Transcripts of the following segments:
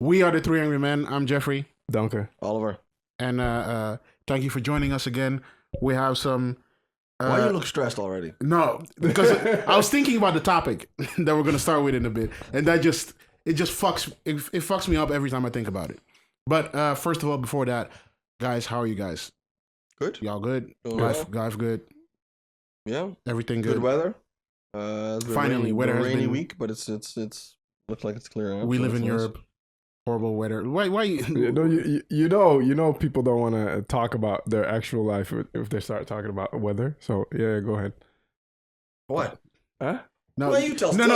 We are the Three Angry Men. I'm Jeffrey. Duncan. Oliver. And thank you for joining us again. We have some... Why you look stressed already? No, because I was thinking about the topic that we're going to start with in a bit. And that it fucks me up every time I think about it. But first of all, before that, guys, how are you guys? Good. Y'all good? Well. Life good? Yeah. Everything good? Good weather. Finally, weather has rainy been... week, but it's looks like it's clearing up. We live in Europe. Horrible weather. Why you know people don't want to talk about their actual life if they start talking about weather. So yeah, go ahead. What? Huh? No, why you tell no,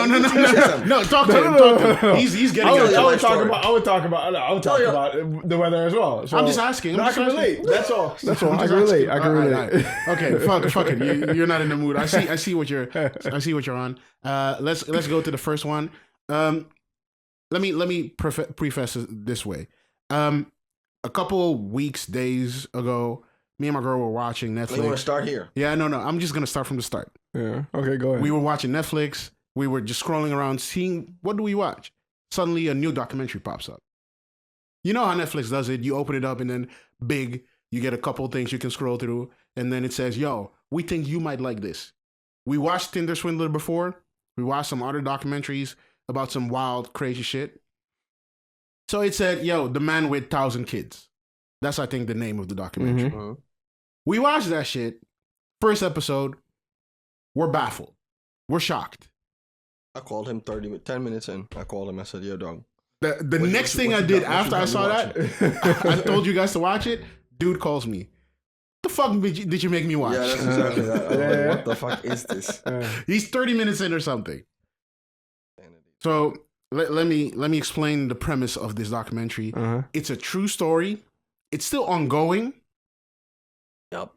talk to him. He's getting. I would talk about the weather as well. So I'm just asking. I can relate. That's all. I can relate. Okay, fuck it. You're not in the mood. I see what you're on. Let's go to the first one. Let me preface it this way. A couple days ago, me and my girl were watching Netflix. You want to start here? Yeah, no. I'm just gonna start from the start. Yeah. Okay, go ahead. We were watching Netflix. We were just scrolling around, seeing what do we watch. Suddenly, a new documentary pops up. You know how Netflix does it. You open it up, and then you get a couple things you can scroll through, and then it says, "Yo, we think you might like this." We watched Tinder Swindler before. We watched some other documentaries about some wild, crazy shit. So it said, "Yo, the man with 1,000 kids." That's, I think, the name of the documentary. Mm-hmm. We watched that shit. First episode. We're baffled. We're shocked. I called him 10 minutes in. I called him. I said, "Yo, dog." The next thing I did after I saw that, I told you guys to watch it. Dude calls me. The fuck did you make me watch? Yeah, that's exactly that. What the fuck is this? He's 30 minutes in or something. So let me explain the premise of this documentary. Uh-huh. It's a true story. It's still ongoing. Yep.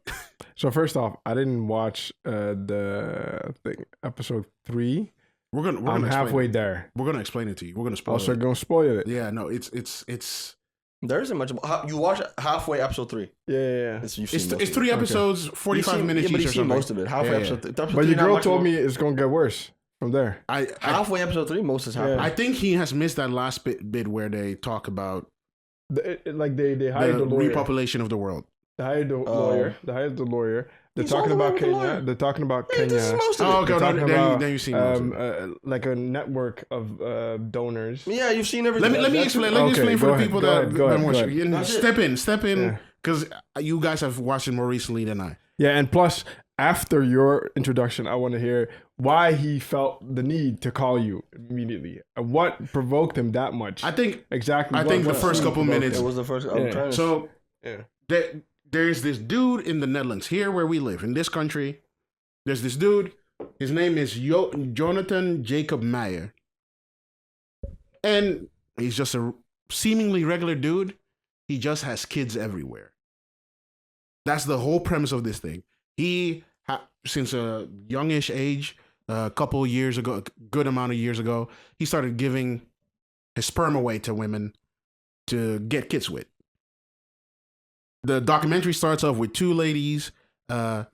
So first off, I didn't watch the thing, episode 3. I'm halfway there. We're gonna explain it to you. We're gonna spoil it. Also, gonna spoil it. Yeah, no, it's. There isn't much. You watch halfway episode 3. Yeah. It's 3 episodes, 45 minutes each or something. Most of it. Halfway episode 3. But your girl told me it's gonna get worse from there. Halfway episode 3, most is happening. I think he has missed that last bit where they talk about they hired the lawyer. Repopulation of the world. They hired the lawyer. They're talking about Kenya. They're talking about Kenya. This is most of it. Oh, okay. Then you've seen most of it. like a network of donors. Yeah, you've seen everything. Let me explain. Let me explain for the people that Step in, because you guys have watched it more recently than I. Yeah, and plus, after your introduction, I want to hear why he felt the need to call you immediately. What provoked him that much? I think exactly. The first couple minutes. It was the first. There's this dude in the Netherlands, here where we live, in this country. There's this dude. His name is Jonathan Jacob Meijer. And he's just a seemingly regular dude. He just has kids everywhere. That's the whole premise of this thing. He, since a youngish age, a couple years ago, a good amount of years ago, he started giving his sperm away to women to get kids with. The documentary starts off with 2 ladies. One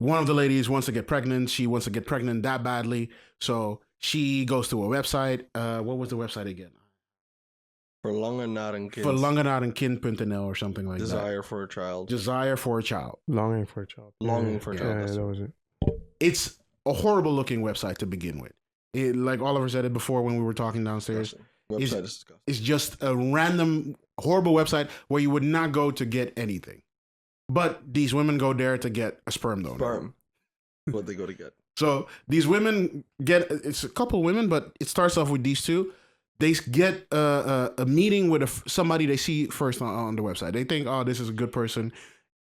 of the ladies wants to get pregnant. She wants to get pregnant that badly. So she goes to a website. What was the website again? Verlangenarenkind.nl or something like Desire for a child. Desire for a child. Longing for a child. Longing for a child. Yeah, that was it. It's a horrible looking website to begin with. Like Oliver said it before when we were talking downstairs. Website is disgusting. It's just a random, horrible website where you would not go to get anything. But these women go there to get a sperm donor. Sperm. What they go to get. So these women it's a couple women, but it starts off with these 2. They get a meeting with somebody they see first on the website. They think, oh, this is a good person.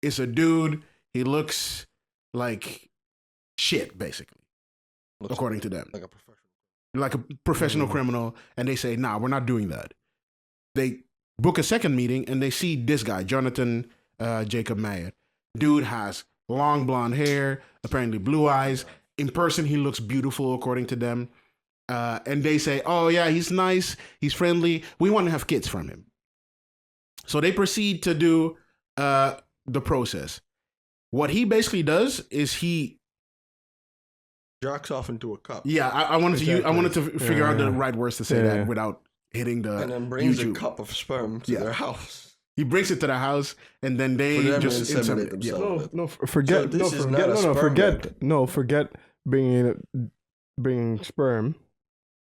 It's a dude. He looks like shit, basically, according to them. Like a professional criminal. And they say, nah, we're not doing that. They book a second meeting and they see this guy, Jonathan Jacob Meijer. Dude has long blonde hair, apparently blue eyes. In person, he looks beautiful, according to them. And they say, oh, yeah, he's nice. He's friendly. We want to have kids from him. So they proceed to do the process. What he basically does is he jacks off into a cup. Yeah, I wanted to figure out the right words to say that without hitting the And then brings YouTube. a cup of sperm to their house. He brings it to the house, and then they For them to just inseminate inseminate. Yeah. themselves. Forget. So this is not a sperm Forget. bank. No, forget bringing sperm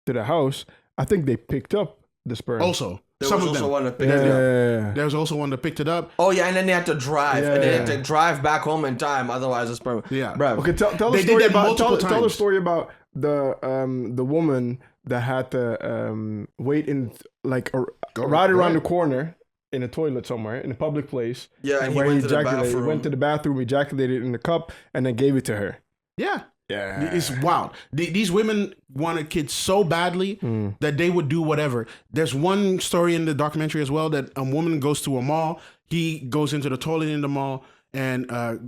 to the house. I think they picked up the sperm. Also, There some was of them. also one that picked yeah, it up. yeah. There's also one that picked it up. Oh yeah, and then they had to drive, Yeah. and they had to drive back home in time. Otherwise, the sperm. Yeah. Bruv. Okay, tell They the did story that about multiple tell the times. story about the woman that had to wait in like right around the corner in a toilet somewhere in a public place. Yeah, and he where went to the ejaculated. He bathroom. went to the bathroom, ejaculated in the cup, and then gave it to her. Yeah. Yeah, It's wild. These women wanted kids so badly that they would do whatever. There's one story in the documentary as well that a woman goes to a mall. He goes into the toilet in the mall and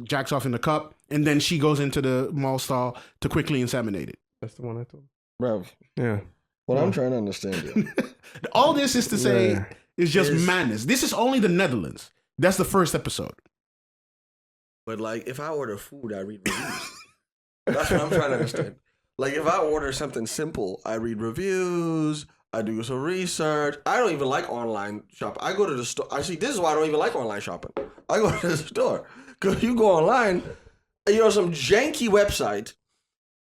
jacks off in the cup. And then she goes into the mall stall to quickly inseminate it. That's the one I told. Bruv. Yeah. What I'm trying to understand here. All this is to say Yeah. is just madness. This is only the Netherlands. That's the first episode. But like, if I order food, I read reviews. That's what I'm trying to understand. Like, if I order something simple, I read reviews. I do some research. I don't even like online shopping. I go to the store. Actually, this is why I don't even like online shopping. I go to the store because you go online, and you know some janky website,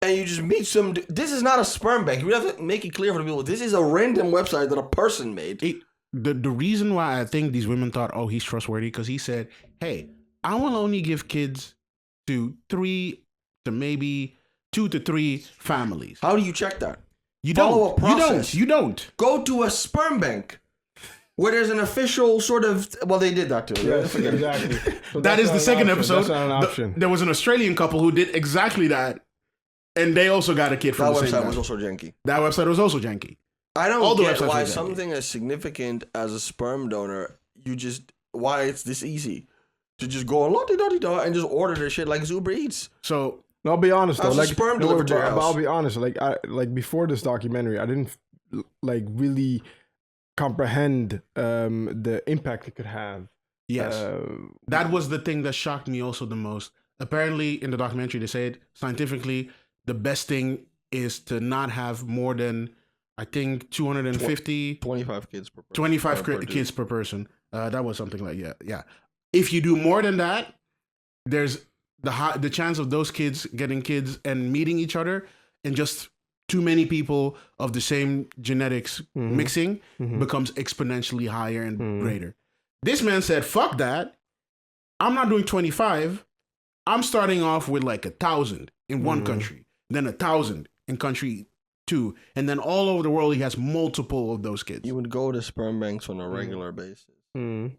and you just meet some. This is not a sperm bank. We have to make it clear for the people. This is a random website that a person made. The reason why I think these women thought, oh, he's trustworthy, because he said, hey, I will only give kids to 3 to maybe 2 to 3 families. How do you check that? You Follow don't. a process. You don't. Go to a sperm bank where there's an official sort of. Well, they did that too. Yes, exactly. So That is the second episode. That's not an option. There was an Australian couple who did exactly that, and they also got a kid from That the same website guy. was also janky. That website was also janky. I don't All the get websites why were janky. something as significant as a sperm donor, why it's this easy to just go la-di-da-di-da and just order this shit like it's Uber Eats. So No, I'll be honest though. How's a Like, sperm delivered to your but house? I'll be honest. Like before this documentary, I didn't like really comprehend the impact it could have. yes, that was the thing that shocked me also the most. Apparently, in the documentary, they said scientifically the best thing is to not have more than, I think, 250, 25 kids per person. 25 per dude. kids per person. That was something like yeah. If you do more than that, there's the chance of those kids getting kids and meeting each other, and just too many people of the same genetics mixing becomes exponentially higher and greater. This man said, fuck that. I'm not doing 25. I'm starting off with like 1,000 in one country, then 1,000 in country 2. And then all over the world, he has multiple of those kids. You would go to sperm banks on a regular basis. Mm.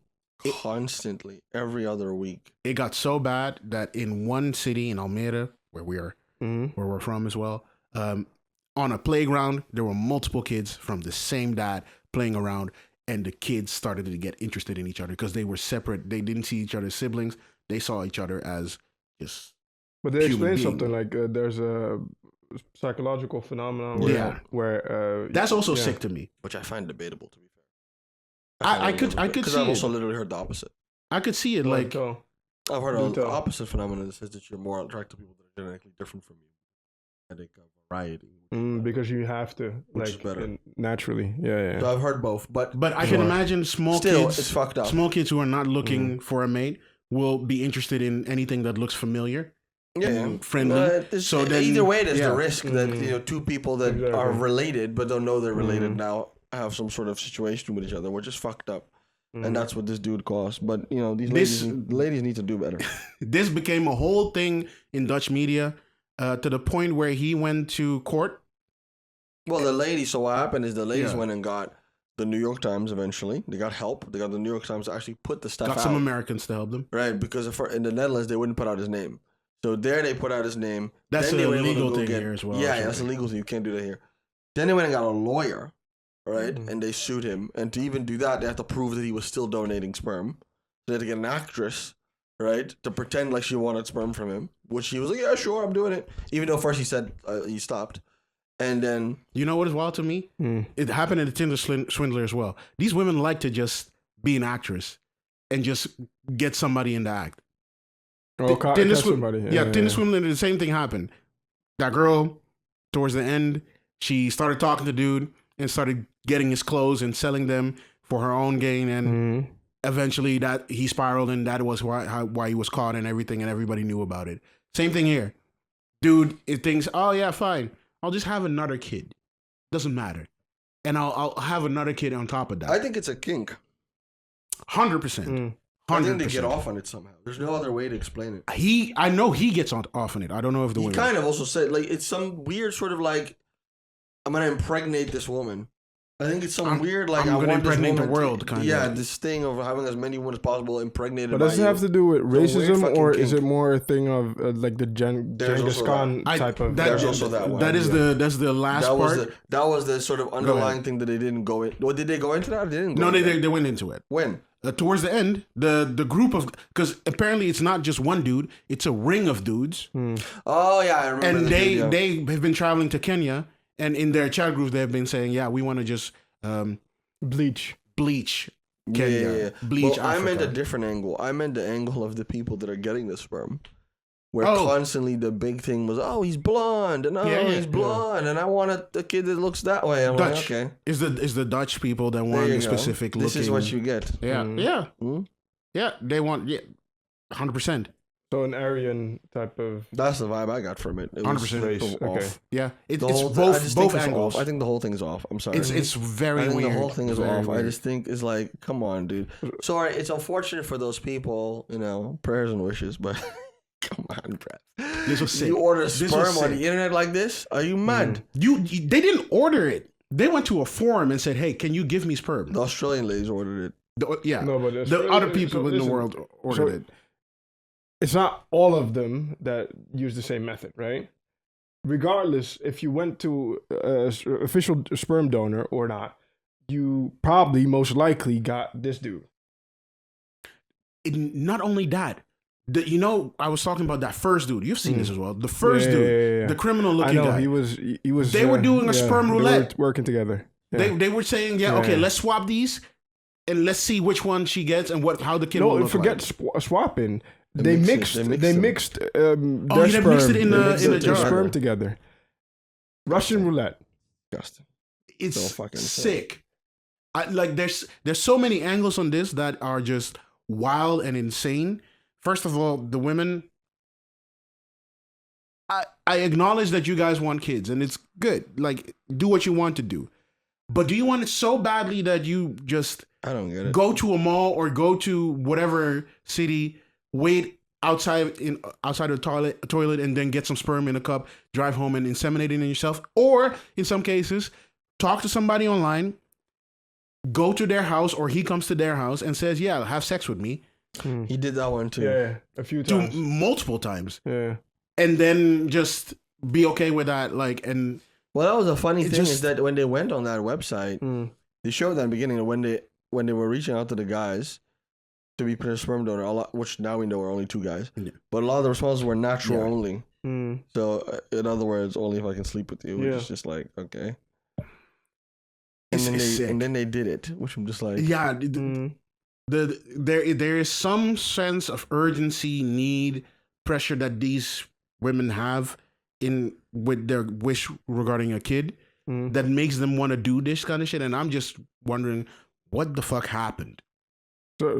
Constantly, every other week. It got so bad that in one city in Almere, where we're from as well, on a playground, there were multiple kids from the same dad playing around, and the kids started to get interested in each other because they were separate. They didn't see each other as siblings. They saw each other as just. But they human explain being. something like there's a psychological phenomenon where That's also yeah. sick to me. Which I find debatable, to be fair. I could Because see I've also it. literally heard the opposite. I could see it like So, I've heard Do the tell. opposite phenomenon that says that you're more attracted to people that are genetically different from you. Genetic variety. because you have to Which is like better. Naturally, yeah. So I've heard both, but I can imagine small still, kids. it's fucked up. Small kids who are not looking for a mate will be interested in anything that looks familiar. Yeah, friendly. So then- either way, there's yeah. the risk that two people that Exactly. are related but don't know they're related now have some sort of situation with each other, which is fucked up. And that's what this dude caused. But these ladies need to do better. This became a whole thing in Dutch media to the point where he went to court. Well, the ladies. So what happened is the ladies Yeah. went and got the New York Times. Eventually, they got help. They got the New York Times to actually put the stuff Got out. some Americans to help them. Right, because in the Netherlands they wouldn't put out his name. So there they put out his name. That's Then they a were able to legal go thing get- here as well. Yeah, that's a legal thing. You can't do that here. Then they went and got a lawyer, right? Mm-hmm. And they sued him. And to even do that, they have to prove that he was still donating sperm. They had to get an actress, right, to pretend like she wanted sperm from him, which he was like, yeah, sure, I'm doing it. Even though first he said he stopped. And then, You know what is wild to me? It happened in the Tinder swindler as well. These women like to just be an actress and just get somebody in the act. Tinder somebody. Tinder swindler, the same thing happened. That girl, towards the end, she started talking to dude and started getting his clothes and selling them for her own gain, and eventually that he spiraled, and that was why he was caught and everything, and everybody knew about it. Same thing here. Dude, it thinks, oh yeah, fine. I'll just have another kid. Doesn't matter. And I'll have another kid on top of that. I think it's a kink. 100%. I think they get off on it somehow. There's no other way to explain it. I know he gets off on it. I don't know if the he women. kind of also said like it's some weird sort of like I'm gonna impregnate this woman. I think it's some weird like I'm I gonna want this impregnate the woman world kind of. Yeah, this thing of having as many women as possible impregnated. But by does it you. have to do with It's a weird racism, fucking or kink. is it more a thing of like the There's Genghis also Khan type of? There's also that one. That's the last part. That was the sort of underlying thing that they didn't go in. Well, did they go into that? They didn't. Go No, into that. they went into it. When? Towards the end, the group of, because apparently it's not just one dude, it's a ring of dudes, Oh yeah, I remember. and the they video. they have been traveling to Kenya, and in their chat groups they have been saying, yeah, we want to just bleach. bleach Kenya, Yeah. bleach Well, I meant a Africa. different angle. I meant the angle of the people that are getting the sperm. Where Oh. constantly the big thing was, oh, he's blonde, and oh, Yeah, he's blonde, and I want a kid that looks that way. I'm Dutch like, okay, is the Dutch people that there want you a go. specific looking. This is what you get. Yeah, Mm. yeah. They want 100%. So an Aryan type of. That's the vibe I got from it. It was 100% race, off. okay. Yeah, it's The whole both I just think it's angles. off. I think the whole thing is off. I'm sorry. It's very I think weird. the whole thing is Very off. I weird. just think it's like, come on, dude. Sorry, it's unfortunate for those people. You know, prayers and wishes, but come on, bro. This was sick. You order This was sperm on sick. the internet like this? Are you mad? They didn't order it. They went to a forum and said, "Hey, can you give me sperm?" The Australian ladies ordered it. Yeah, No, but the other people in the world ordered it. It's not all of them that use the same method, right? Regardless, if you went to an official sperm donor or not, you probably most likely got this dude. Not only that, I was talking about that first dude. You've seen this as well. The first dude, Yeah. the criminal I looking know guy. he was. They were doing a sperm they roulette. were working together. Yeah. They were saying, Yeah. okay, let's swap these, and let's see which one she gets and how the kid will No, look forget like. swapping. They They mixed it. mixed. They They mixed mixed. Oh, Their they mixed it in They the- mixed in the their jar. sperm together. Russian roulette. Disgusting. It's So fucking sick. There's so many angles on this that are just wild and insane. First of all, the women. I acknowledge that you guys want kids, and it's good. Like, do what you want to do. But do you want it so badly that you just I don't get it. go to a mall or go to whatever city, wait outside of the toilet, and then get some sperm in a cup, drive home and inseminate it in yourself? Or in some cases, talk to somebody online, go to their house, or he comes to their house and says, "Yeah, have sex with me." He did that one too. Yeah, a few To times. multiple times, Yeah. and then just be okay with that. And Well, that was a funny It thing just- is that when they went on that website, they showed that in the beginning that when they were reaching out to the guys to be put a sperm donor, which now we know are only 2 guys, Yeah. but a lot of the responses were natural Yeah. only. So in other words, only if I can sleep with you, which Yeah. is just like okay. It's sick. And then they did it, which I'm just like yeah, there is some sense of urgency, need, pressure that these women have with their wish regarding a kid that makes them want to do this kind of shit. And I'm just wondering what the fuck happened.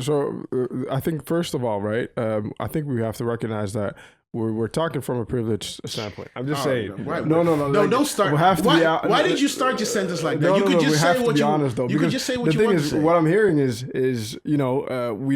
So I think first of all, right? I think we have to recognize that we're talking from a privileged standpoint. I'm just saying. Why- No. No, don't start. We have to why, be out, why did you start your sentence like that? No, You no, could no, just we say have to what be you honest, though, You could because just say what the you thing want is, to say. what I'm hearing is we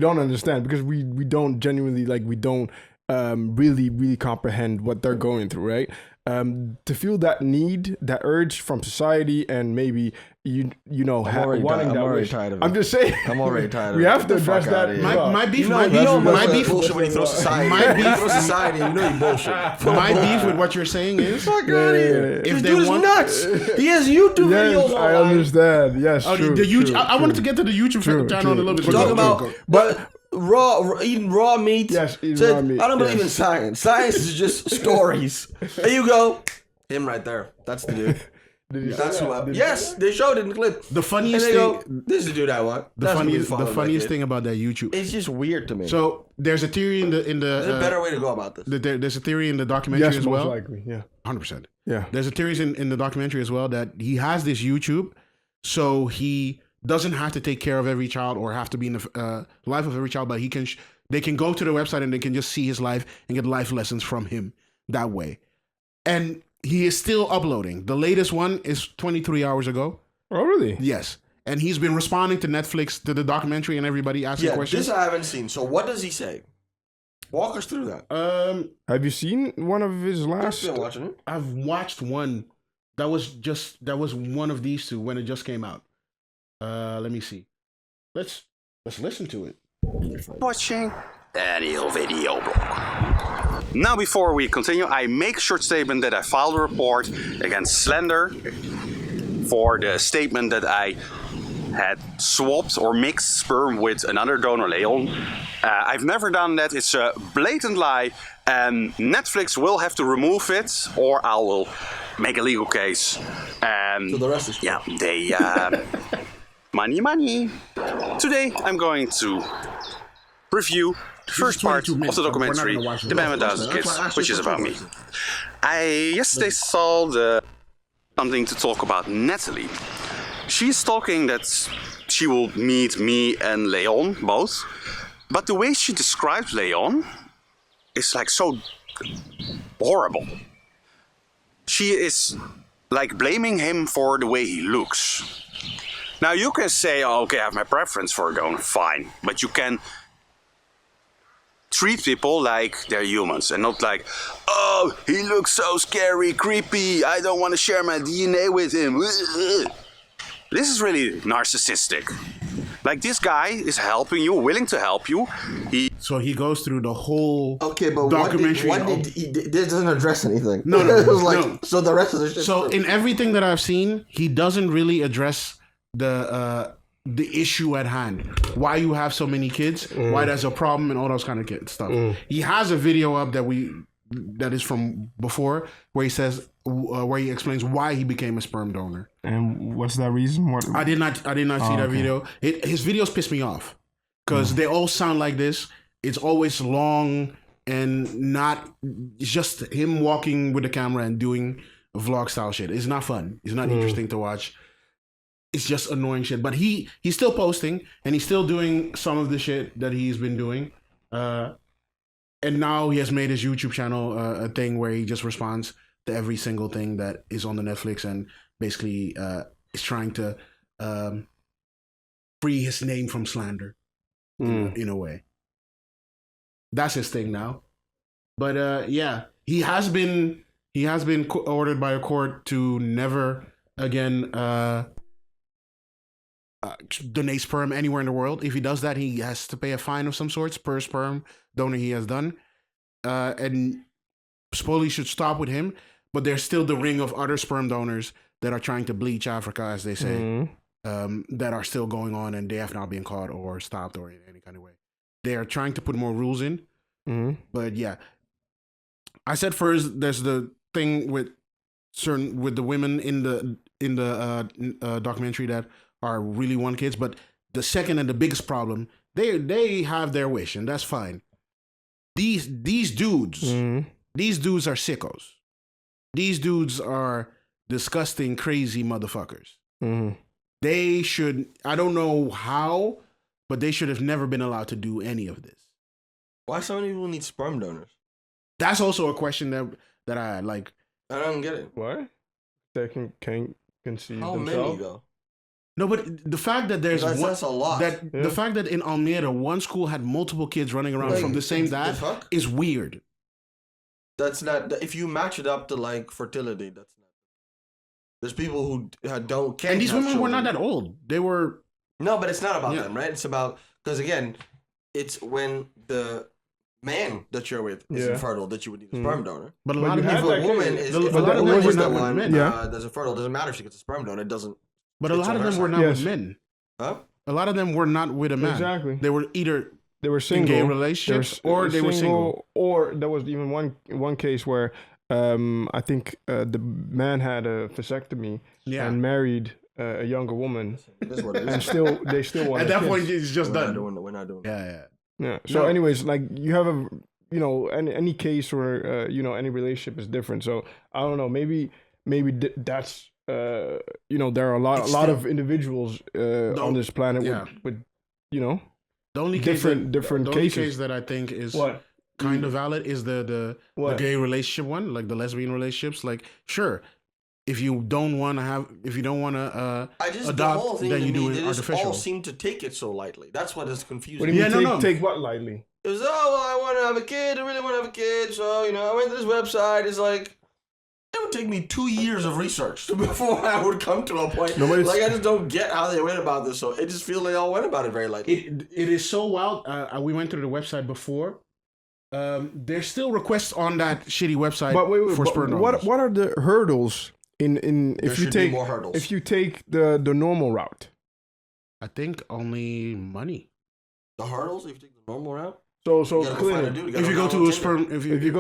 don't understand because we don't genuinely we don't really comprehend what they're going through, right? To feel that need, that urge from society, and maybe I'm already wanting that already wish. tired of I'm it. just saying. I'm already tired of We it. have Get to the fuck address outta that. here. as well. My beef, You know, my you beef, know my that's beef, bullshit when you throw society. My beef- You throw society, you know you bullshit. my beef with what you're saying is, Fuck out of here. If This they dude is want- nuts. He has YouTube Yes, videos I online. understand. Yes, oh, true, the YouTube. true, I wanted to true. get to the YouTube True, channel in a true. little bit. We're talking about But eating raw meat. Yes, eating Said, raw meat, I don't believe yes. in science. Science is just stories. There you go. Him right there. That's the dude. did you That's say who that? I. Did you Yes, they showed it in the clip. The funniest And they thing, go, this is the dude I want. That's who we the follow, funniest like, thing about that YouTube. It's just weird to me. So there's a theory in the There's a better way to go about this. there's a theory in the documentary Yes, as most well. likely. Yeah. 100%. Yeah. There's a theory in the documentary as well that he has this YouTube so he doesn't have to take care of every child or have to be in the life of every child, but he can. They can go to the website and they can just see his life and get life lessons from him that way. And he is still uploading. The latest one is 23 hours ago. Oh, really? Yes. And he's been responding to Netflix, to the documentary, and everybody asking questions. This I haven't seen. So what does he say? Walk us through that. Have you seen one of his last? I've been watching it. I've watched one. That was one of these two when it just came out. Let me see. Let's listen to it. Watching Daniel Video Blog. Now, before we continue, I make a short statement that I filed a report against Slender for the statement that I had swapped or mixed sperm with another donor, Leon. I've never done that. It's a blatant lie, and Netflix will have to remove it, or I will make a legal case. So the rest is true. Yeah, they money. Today I'm going to review the first part of the documentary, The Man with 1,000 Kids, which is about me. I yesterday saw something to talk about Natalie. She's talking that she will meet me and Leon both, but the way she describes Leon is like so horrible. She is like blaming him for the way he looks. Now you can say, oh, okay, I have my preference for a donor, fine, but you can treat people like they're humans and not like, oh, he looks so scary, creepy, I don't want to share my DNA with him. This is really narcissistic. Like, this guy is helping you, willing to help you. So he goes through the whole but documentary. What did he? This doesn't address anything. No, it was like, no. So the rest of the shit. So in everything that I've seen, he doesn't really address the issue at hand. Why you have so many kids? Why there's a problem and all those kind of stuff. He has a video up that is from before where he says where he explains why he became a sperm donor. And what's that reason? What? I did not see that video. His videos piss me off because they all sound like this. It's always long and it's just him walking with the camera and doing vlog style shit. It's not fun. It's not interesting to watch. It's just annoying shit. But he's still posting and he's still doing some of the shit that he's been doing. And now he has made his YouTube channel a thing where he just responds to every single thing that is on the Netflix and basically is trying to free his name from slander in a way. That's his thing now. But yeah, he has been ordered by a court to never again donate sperm anywhere in the world. If he does that, he has to pay a fine of some sorts per sperm donor he has done. And supposedly should stop with him, but there's still the ring of other sperm donors that are trying to bleach Africa, as they say, that are still going on, and they have not been caught or stopped or in any kind of way. They are trying to put more rules in. But yeah, I said first there's the thing with the women in the documentary that are really want kids, but the second and the biggest problem, they have their wish, and that's fine. These dudes are sickos. These dudes are disgusting, crazy motherfuckers. They should, I don't know how, but they should have never been allowed to do any of this. Why so many people need sperm donors? That's also a question that I like. I don't get it. What? They can conceive How themselves? many though? No, but the fact that there's that's a lot. The fact that in Almere one school had multiple kids running around from the same dad is weird. That's not. If you match it up to like fertility, that's not. There's people who can't. And these women were not that old. They were. No, but it's not about them, right? It's about, because again, it's when the man that you're with is infertile that you would need a sperm donor. But a lot of if a woman is the one that's infertile, it doesn't matter if she gets a sperm donor. It doesn't. But a lot of them were not with men. Huh? A lot of them were not with a man. Exactly. They were either single, in gay relationships or they were single. Or there was even one case where I think the man had a vasectomy and married a younger woman, This is what it is. and they still want. At that point, it's just We're done. not doing. Yeah. So, anyways, like you have any case or any relationship is different. So I don't know. Maybe that's there are a lot of individuals on this planet with the only different the cases. only case that I think is What? kind of valid is the gay relationship one, like the lesbian relationships. Like, sure, if you don't want to adopt, the whole thing then to you me, do they it just all artificial. seem to take it so lightly. That's what is confusing. What do you mean? no. Take what lightly? It was, I want to have a kid. I really want to have a kid. So, I went to this website. It's like, it would take me 2 years of research before I would come to a point. I just don't get how they went about this. So, it just feels they all went about it very lightly. It is so wild. We went through the website before. There's still requests on that shitty website for sperm donors. What are the hurdles if you take more hurdles. If you take the normal route? I think only money. The hurdles if you take the normal route? So if you go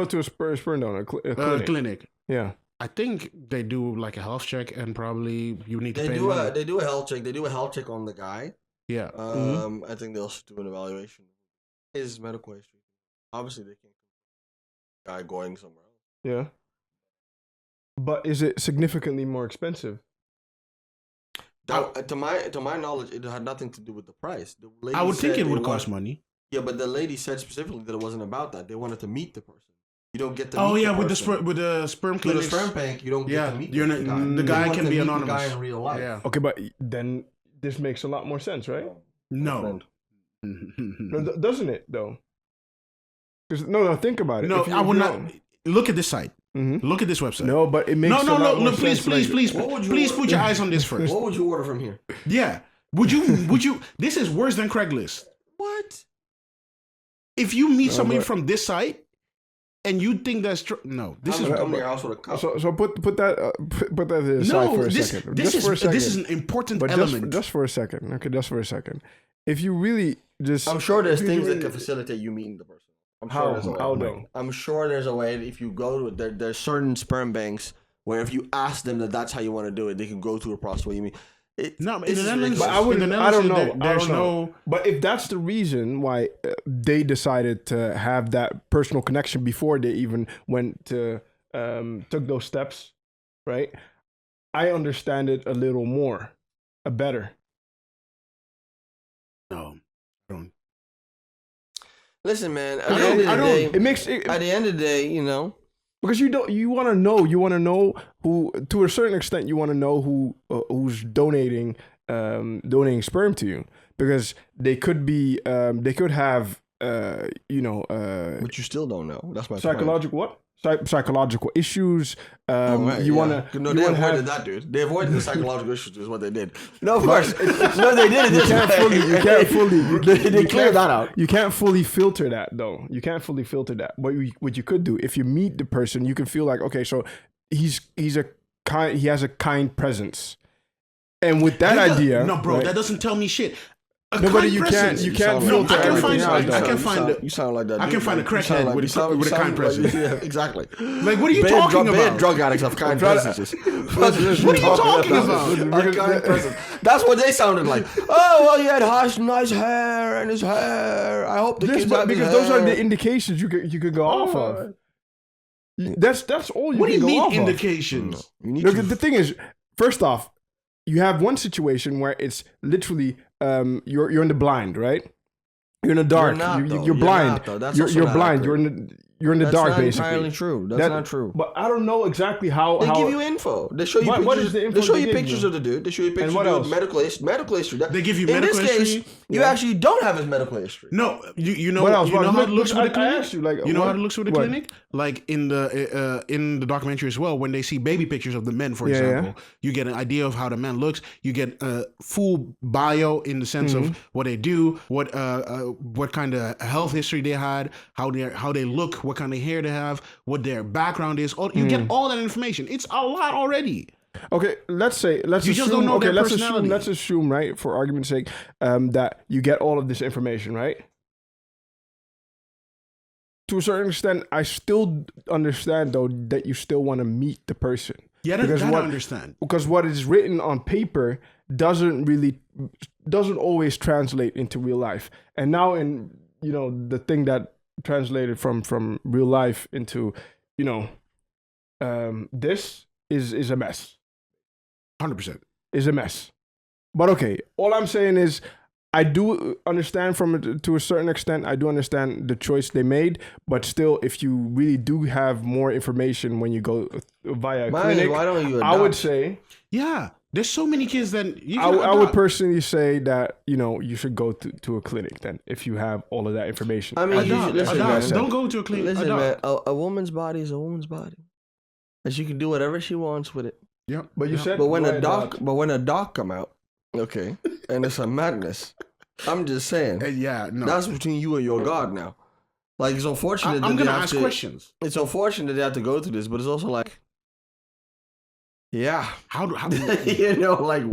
to a sperm donor clinic, yeah, I think they do like a health check and probably you need to pay. They do a health check. They do a health check on the guy. Yeah. I think they also do an evaluation. His medical history. Obviously, they can't. Guy going somewhere else. Yeah. But is it significantly more expensive? To my knowledge, it had nothing to do with the price. I would think it would cost money. Yeah, but the lady said specifically that it wasn't about that. They wanted to meet the person. You don't get to. Oh meet yeah, the with person. with the sperm clinics. With the sperm bank, you don't get to meet the guy can be anonymous. The guy in real life. Yeah. Okay, but then this makes a lot more sense, right? No. No, doesn't it though? No, think about it. No, I would not. Look at this site. Mm-hmm. Look at this website. No, but it makes no. Please, put your eyes on this first. What would you order from here? Yeah. Would you? This is worse than Craigslist. What? If you meet somebody from this site and you think that's true, no. This is come to your house with a cup. So put that aside for a second. This is an important element. Just for a second. Okay, just for a second. If you really just, I'm sure there's things that can facilitate you meeting the person. I'm sure there's a way. If you go to there's certain sperm banks where if you ask them that's how you want to do it, they can go through a process where you mean. But I don't know. There's no. But if that's the reason why they decided to have that personal connection before they even went to took those steps, right? I understand it a little more, better. No, I don't. Listen, man. At the end of the day, because you want to know who, to a certain extent, you want to know who's donating sperm to you, because they could have but you still don't know. That's my psychological point. Psychological issues. You want to. No, they avoided that, dude. They avoided the psychological issues. Is what they did. No, of course. No, they did it. You can't fully. They cleared that out. You can't fully filter that, though. You can't fully filter that. But what you could do, if you meet the person, you can feel like, okay, so he has a kind presence, and with that idea, no, bro, that doesn't tell me shit. Nobody, you can't filter everything out. You sound like that. I can find a crackhead with a kind presence. Yeah, exactly. Like, what are you talking about? Bad drug addicts have kind presences. What are you talking about? Kind presence. That's what they sounded like. Oh, well, he had nice hair and his hair. I hope the kids have because those are the indications you could go off of. That's all you can go off of. What do you mean indications? Look, the thing is, first off, you have one situation where it's literally you're in the blind, right? You're in the dark. You're blind. You're blind. You're in the dark, basically. That's not entirely true. That's not true. But I don't know exactly how. They give you info. They show you pictures. What is the info? They show you pictures of the dude. They show you pictures of medical history. They give you medical history. In this case, you actually don't have his medical history. No, you know how it looks with the clinic. I asked you, you know how it looks with the clinic. Like in the documentary as well, when they see baby pictures of the men, for example, you get an idea of how the man looks. You get a full bio in the sense of what they do, what kind of health history they had, how they look, what kind of hair they have, what their background is. You get all that information. It's a lot already. Okay, let's assume, right, for argument's sake, that you get all of this information, right? To a certain extent, I still understand, though, that you still want to meet the person. Yeah, that I understand. Because what is written on paper doesn't always translate into real life. And now in, the thing that translated from real life into, this is a mess. 100%. is a mess. But okay, all I'm saying is I do understand to a certain extent. I do understand the choice they made, but still, if you really do have more information when you go via a clinic, why don't you I would adopt? say, Yeah, there's so many kids that you I can would adopt. personally say that you should go to a clinic then if you have all of that information. I mean, Adopt. listen, Adopt. man. Don't go to a clinic. Listen, Adopt. man. A woman's body is a woman's body, and she can do whatever she wants with it. Yep. But you said, But when go a doc, adopt. but when a doc come out, okay, and it's a madness. I'm just saying. Yeah, no. That's between you and your God now. Like, it's unfortunate. I'm that gonna they have ask to, questions. It's unfortunate that they have to go through this, but it's also like, yeah, How? like,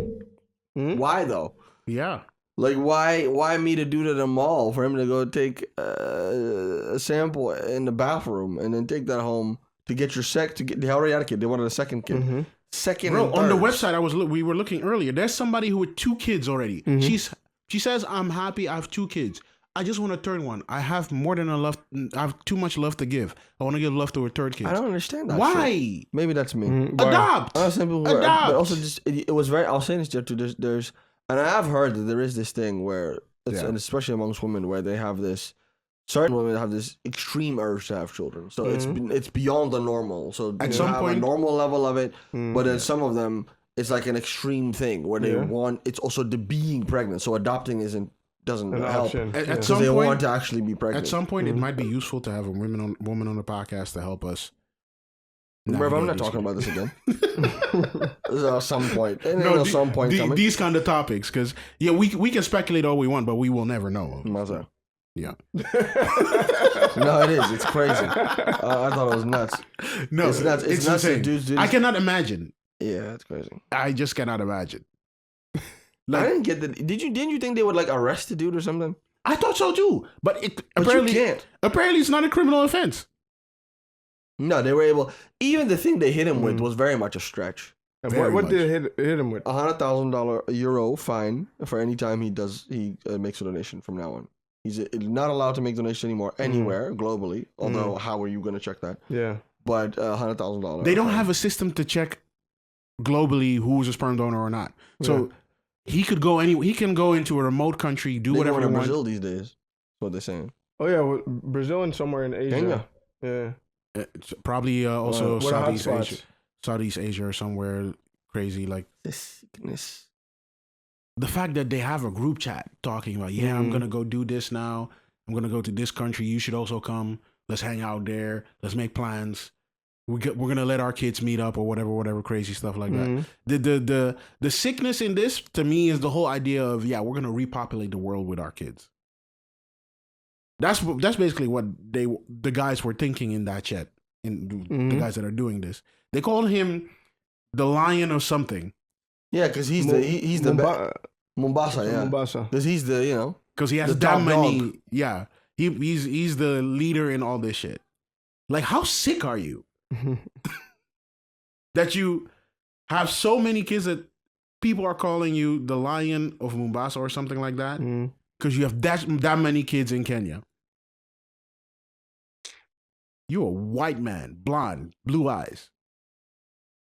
why though? Yeah. Like, why me to do to the mall for him to go take a sample in the bathroom and then take that home to get your they already had a kid. They wanted a second kid. Mm-hmm. Second Bro, and on the thirds. website we were looking earlier. There's somebody who with 2 kids already. Mm-hmm. She says, "I'm happy. I have 2 kids. I just want a third one. I have more than enough. I have too much love to give. I want to give love to a third kid. I don't understand that. Why? shit. Maybe that's me. Adopt. I know some people who Adopt. but also just it was very. I was saying this to you, there's and I have heard that there is this thing where it's, Yeah. and especially amongst women where they have this. Certain women have this extreme urge to have children, so it's beyond the normal. So At you some have point- a normal level of it, but then some of them it's like an extreme thing where they want. It's also the being pregnant, so adopting doesn't An help. option. At Because some they point, want to actually be pregnant. At some point, it might be useful to have a woman on the podcast to help us. Bro, I'm not navigate talking these about this again. This is at some point. And No, at some point coming. these kind of topics, because we can speculate all we want, but we will never know. Maza. Yeah. No, it is. It's crazy. I thought it was nuts. No, It's nuts. It's nuts that insane. dudes- I cannot imagine. Yeah, it's crazy. I just cannot imagine. I Like, didn't get that. Didn't you think they would like arrest the dude or something? I thought so too, but But apparently you can't. apparently it's not a criminal offense. No, they were able. Even the thing they hit him with was very much a stretch. And Very what much. did it hit him with? $100,000 euro fine for any time he makes a donation from now on. He's not allowed to make donations anymore anywhere globally. Although, how are you going to check that? Yeah. But $100,000. They don't have a system to check globally who's a sperm donor or not. So he could go he can go into a remote country, do They whatever go he to wants. Brazil these days. That's what they're saying. Oh yeah, well, Brazil and somewhere in Asia. Kenya. Yeah. It's probably also What are Southeast hotspots? Asia, Southeast Asia or somewhere crazy. Like The sickness. the fact that they have a group chat talking about, I'm gonna go do this now. I'm gonna go to this country. You should also come. Let's hang out there. Let's make plans. We're gonna let our kids meet up or whatever crazy stuff like that. The sickness in this to me is the whole idea of we're gonna repopulate the world with our kids. That's basically what the guys were thinking in that chat. The guys that are doing this, they call him the lion or something Yeah, because he's the Mombasa, yeah. Mombasa. Because he's the because he has The that top many. dog. Yeah, he's the leader in all this shit. Like, how sick are you that you have so many kids that people are calling you the lion of Mombasa or something like that because you have that many kids in Kenya. You're a white man, blonde, blue eyes.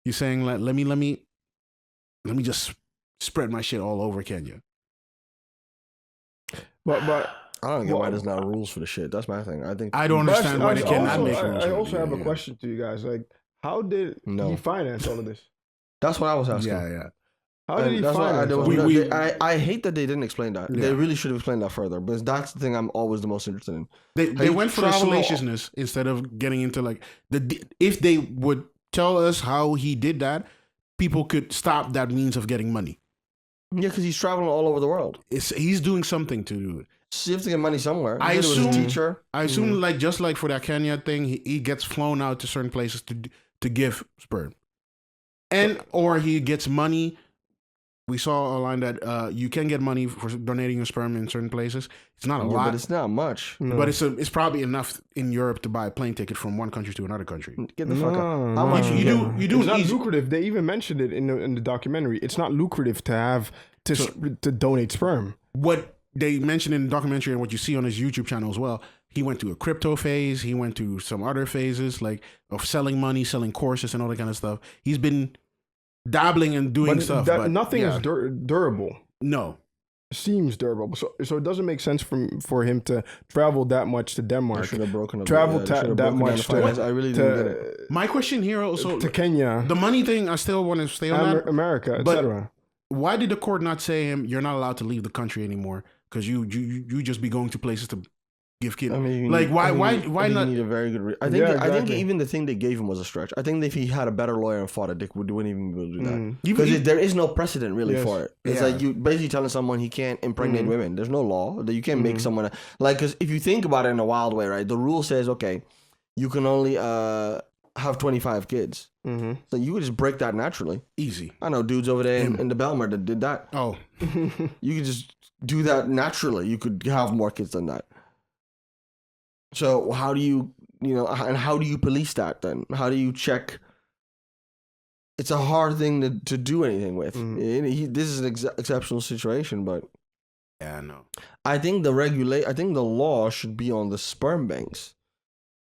You're saying like, let me just spread my shit all over Kenya. But I don't get why there's not rules for the shit. That's my thing. I think I don't understand why they cannot make rules. I for also it. have a Yeah. question to you guys. Like, how did No. he finance all of this? that's what I was asking. Yeah. How did he That's why finance there all was of We- this? no- I hate that they didn't explain that. They Yeah. really should have explained that further. Because that's the thing I'm always the most interested in. They Hey, went for the travel- salaciousness instead of getting into like if they would tell us how he did that, people could stop that means of getting money. Yeah, because he's traveling all over the world. He's doing something to do it. So you have to get money somewhere. I He said it was a assume- teacher. I assume like just like for that Kenya thing, he gets flown out to certain places to give sperm, and or he gets money. We saw a line that you can get money for donating your sperm in certain places. It's not a Yeah, lot, but it's not much. but it's probably enough in Europe to buy a plane ticket from one country to another country. Get the fuck out. No, How much no. you do? You do It's not easy- lucrative. They even mentioned it in the documentary. It's not lucrative to have to donate sperm. What they mentioned in the documentary and what you see on his YouTube channel as well, he went to a crypto phase. He went to some other phases like of selling money, selling courses and all that kind of stuff. He's been dabbling and doing But stuff. that, but nothing yeah. is durable. No. Seems durable. So it doesn't make sense for him to travel that much to I Denmark. should have broken up. Travel they should have that broken down much the finance. I really didn't get it. My question here also, to Kenya, the money thing, I still want to stay on that. America, But- etc. Why did the court not say him, you're not allowed to leave the country anymore? Because you just be going to places to give kids. I mean, Like, why you not? need a very good. I think even the thing they gave him was a stretch. I think if he had a better lawyer and fought it, Dick wouldn't even be able to do that. Because there is no precedent really Yes. for it. It's Yeah. like you basically telling someone he can't impregnate women. There's no law that you can't make someone like. Because if you think about it in a wild way, right? The rule says okay, you can only have 25 kids. So you could just break that naturally. Easy. I know dudes over there in the Belmer that did that. Oh, You could just do that naturally. You could have more kids than that. So how do you how do you police that then? How do you check? It's a hard thing to do anything with. This is an exceptional situation, but yeah, no. I think the law should be on the sperm banks.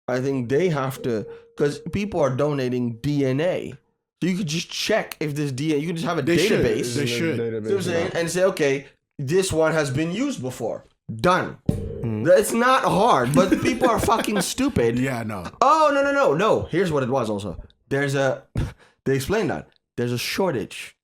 I think they have to, because people are donating DNA. So you could just check if this DNA, you can just have a database. They should. You know what I'm saying? And say, okay, this one has been used before. Done. It's not hard, but people are fucking stupid. Yeah, no. Oh, no. Here's what it was also. They explained that. There's a shortage.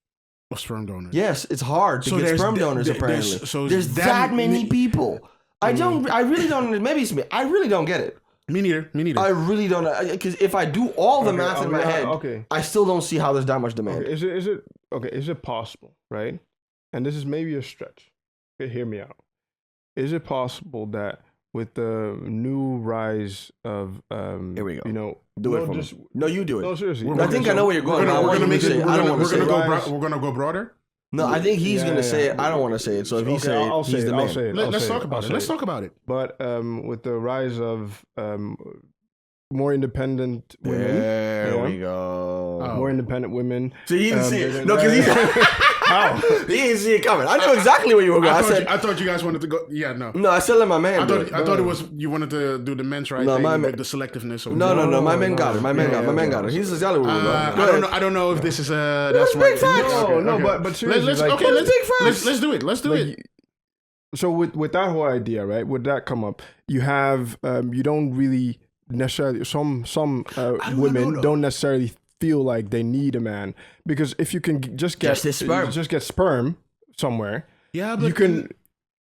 Of sperm donors. Yes, it's hard to get sperm donors apparently. There's that many people. I really don't, maybe it's me. I really don't get it. Me neither. I really don't, because if I do all the math in my head, I still don't see how there's that much demand. Is it possible, right? And this is maybe a stretch. Okay, hear me out. Is it possible that with the new rise of Here we go. you know, Do it for me. No, you do it. No, seriously. I think I know where you're going. We're rise. gonna go broader. No, I think he's gonna say it. I don't want to say it. So if he say it, he's the man. I'll say it. Let's talk about it. Let's talk about it. But with the rise of more independent women, There we go. more independent women. So he didn't see they're- it. No, because he didn't see it coming. I knew exactly where you were going. I thought you guys wanted to go. Yeah, no. No, I still let my man. I thought it was you wanted to do the men's right thing with the selectiveness. Or No. My man got it. My man got it. He's exactly where we were going. I don't know if this is that's right. big facts. But seriously, Let's do it. Let's do it. So with that whole idea, right? Would that come up? You have you don't really necessarily some women don't necessarily feel like they need a man, because if you can just get sperm somewhere, yeah, but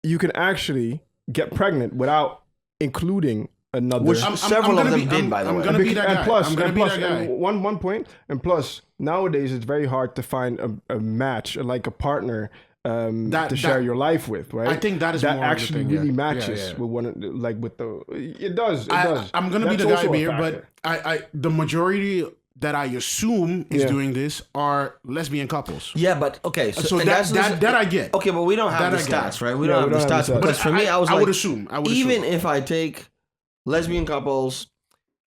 you can actually get pregnant without including another. Which several of them did, by the way. I'm gonna be that guy. I'm gonna be that guy. One point, and plus nowadays it's very hard to find a match, like a partner to share your life with, right? I think that is that more actually of the thing, really yeah. matches with one, like with the. It does. I'm gonna be That's the guy also a here, factor. but the majority that I assume is doing this are lesbian couples. Yeah, but okay. So that I get. Okay, but we don't have the stats, right? We don't have the stats. Because for me, I would assume. Even if I take lesbian couples,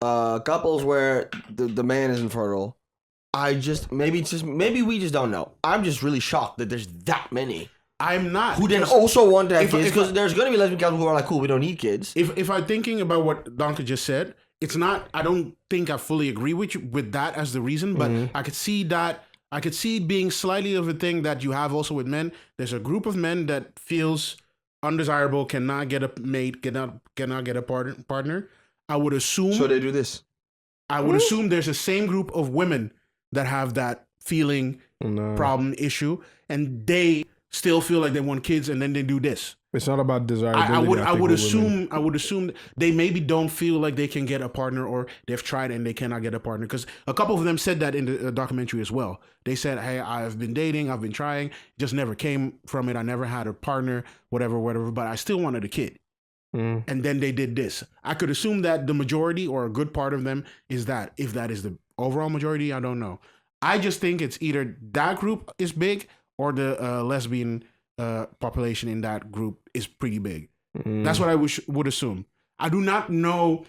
couples where the man is infertile, maybe we just don't know. I'm just really shocked that there's that many. I'm not. Who then also want to have kids, because there's going to be lesbian couples who are like, cool, we don't need kids. If I'm thinking about what Donka just said, it's not. I don't think I fully agree with you with that as the reason, but I could see that. I could see it being slightly of a thing that you have also with men. There's a group of men that feels undesirable, cannot get a mate, cannot get a partner. I would assume. So they do this. I would assume there's the same group of women that have that feeling problem issue, and they still feel like they want kids, and then they do this. It's not about desirability. I would assume they maybe don't feel like they can get a partner, or they've tried and they cannot get a partner. Because a couple of them said that in the documentary as well. They said, "Hey, I've been dating, I've been trying, just never came from it. I never had a partner, whatever, but I still wanted a kid." And then they did this. I could assume that the majority or a good part of them is that. If that is the overall majority, I don't know. I just think it's either that group is big or the lesbian population in that group is pretty big. That's what I would assume. I do not know.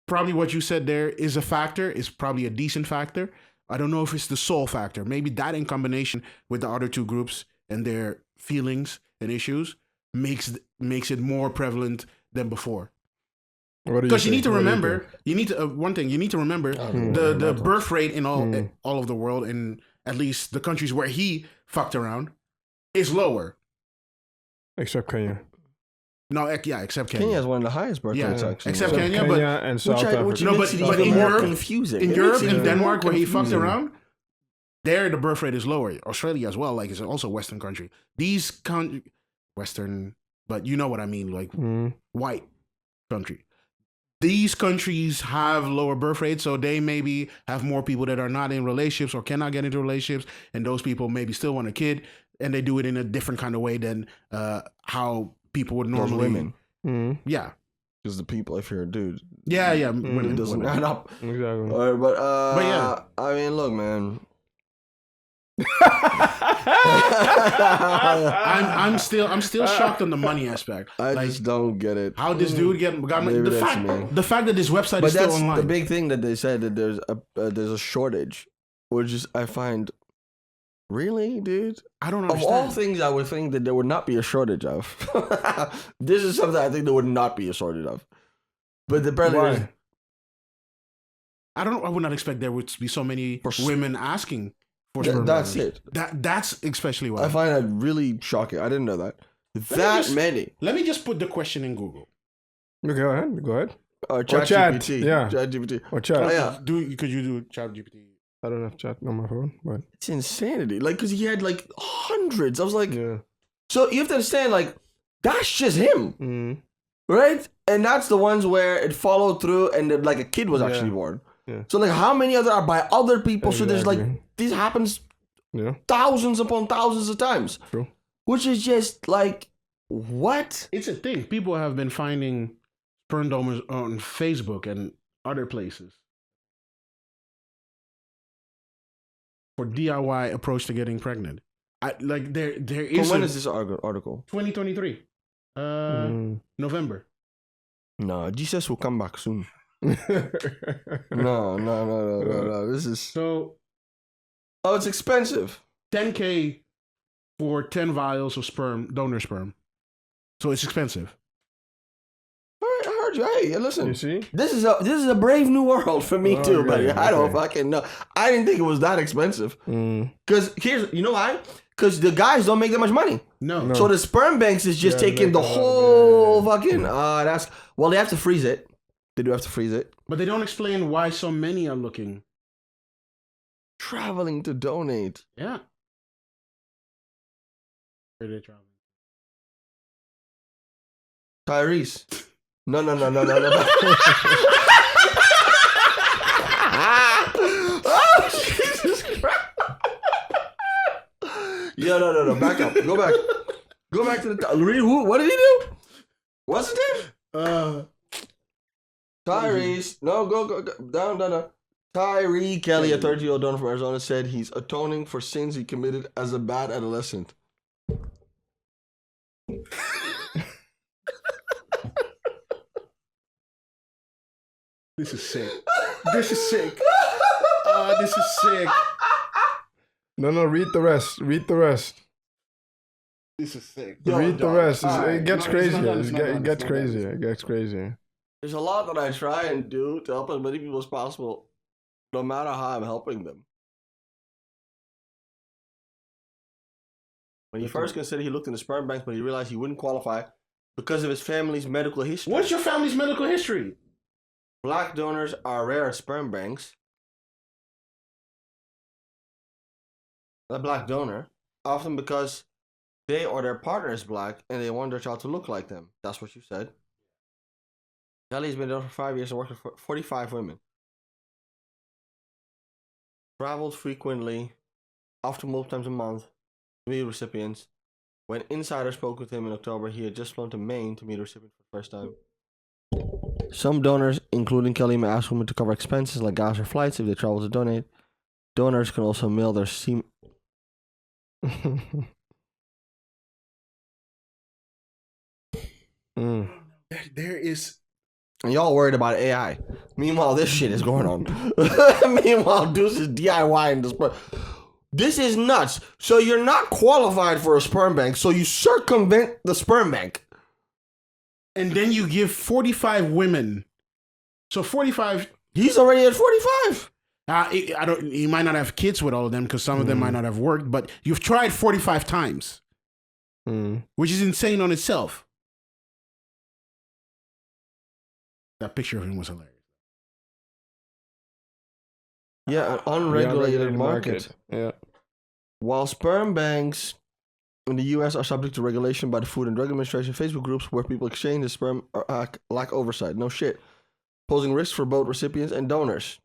Probably what you said there is a factor. It's probably a decent factor. I don't know if it's the sole factor. Maybe that in combination with the other two groups and their feelings and issues makes it more prevalent than before. Because you need to remember, one thing you need to remember, the birth rate in all of the world, and at least the countries where he fucked around, is lower. Except Kenya. No, except Kenya. Kenya has one of the highest birth Yeah, rates, actually. except So- Kenya, but and South Africa. which No, makes it but even in more Europe- confusing. in It Europe makes it and even Denmark, more where he fucked confusing. around, there the birth rate is lower. Australia as well, like it's also a Western country. These Western, but you know what I mean, like white country. These countries have lower birth rates, so they maybe have more people that are not in relationships or cannot get into relationships, and those people maybe still want a kid, and they do it in a different kind of way than how people would Those normally. women. Yeah, Because the people, if you're a dude, yeah, it women doesn't whatever. add up. Exactly. But yeah. I mean, look, man. I'm still shocked on the money aspect. I Like, just don't get it. how this dude got money. Maybe The that's me. fact that this website But is still that's online. the big thing that they said, that there's a shortage, which is I find really, dude. I don't Of understand. all things, I would think that there would not be a shortage of. This is something I think there would not be a shortage of. But apparently, Why? I would not expect there would be so many For s- women asking for sperm that's donors. it. That's especially why. I find that really shocking. I didn't know that. That just- many. Let me just put the question in Google. Okay, go ahead. Go ahead. Chat chat, GPT. yeah. Chat GPT. Or chat. Oh, yeah. Could you do ChatGPT? I don't have chat on my phone, but It's insanity. Like, because he had like hundreds. I was like, yeah. so you have to understand, like, that's just him, Mm. right? And that's the ones where it followed through and then, like, a kid was actually born. Yeah. So, like, how many other are by other people? So there's, like, Exactly. this happens Yeah. thousands upon thousands of times. True. Which is just, like, what? It's a thing. People have been finding sperm donors on Facebook and other places for DIY approach to getting pregnant. There From is when a is this article? 2023 November. No, Jesus will come back soon. No. This is... So Oh, it's expensive. $10K for 10 vials of donor sperm. So it's expensive. I heard you. Hey, listen. You see? This is a brave new world for me Oh, too, okay, buddy. I don't okay. fucking know. I didn't think it was that expensive. Mm. Cause you know why? Cause the guys don't make that much money. No. So the sperm banks is just Yeah, taking they the make a lot of- whole yeah. fucking. They have to freeze it. They do have to freeze it. But they don't explain why so many are looking. Traveling to donate. Yeah. Where are they traveling? Tyrese. No. Oh, Jesus Christ. Yo, no. Back up. Go back. Go back to the. Read who? What did he do? What's his name? Tyrese. No, go. Down. Tyree Kelly, a 30-year-old donor from Arizona, said he's atoning for sins he committed as a bad adolescent. This is sick. This is sick. This is sick. No, read the rest. Read the rest. This is sick. Read the rest. Alright, It gets no, it's not crazier. done, it's not done, It gets it's not done. crazier. It gets crazier. There's a lot that I try and do to help as many people as possible, no matter how I'm helping them. When he first considered, he looked in the sperm banks, but he realized he wouldn't qualify because of his family's medical history. What's your family's medical history? Black donors are rare at sperm banks. A black donor, often because they or their partner is black and they want their child to look like them. That's what you said. Kelly's been there for 5 years and worked with 45 women. Traveled frequently, often multiple times a month, to meet recipients. When insiders spoke with him in October, he had just flown to Maine to meet a recipient for the first time. Some donors, including Kelly, may ask women to cover expenses like gas or flights if they travel to donate. Donors can also mail their semen. There is. And y'all worried about AI. Meanwhile, this shit is going on. Meanwhile, Deuce is DIY in the sperm. This is nuts. So you're not qualified for a sperm bank, so you circumvent the sperm bank. And then you give 45 women. So 45. He's already at 45. I don't. You might not have kids with all of them because some of them might not have worked. But you've tried 45 times, which is insane on itself. That picture of him was hilarious. Yeah, an unregulated market. Yeah. While sperm banks in the U.S. are subject to regulation by the Food and Drug Administration, Facebook groups where people exchange the sperm lack oversight. No shit. Posing risks for both recipients and donors.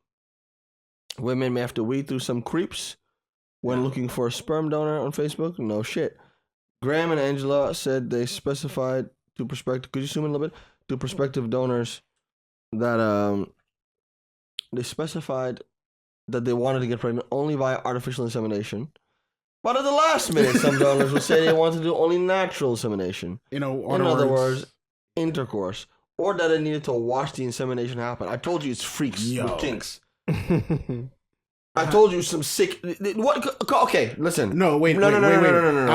Women may have to weed through some creeps when looking for a sperm donor on Facebook. No shit. Graham and Angela said they specified to prospective. Could you zoom in a little bit? To prospective donors that they specified that they wanted to get pregnant only via artificial insemination. But at the last minute, some donors would say they want to do only natural insemination. In other words, intercourse. Or that they needed to watch the insemination happen. I told you it's freaks with kinks. I told you some sick. What? Okay, listen. No, wait. No.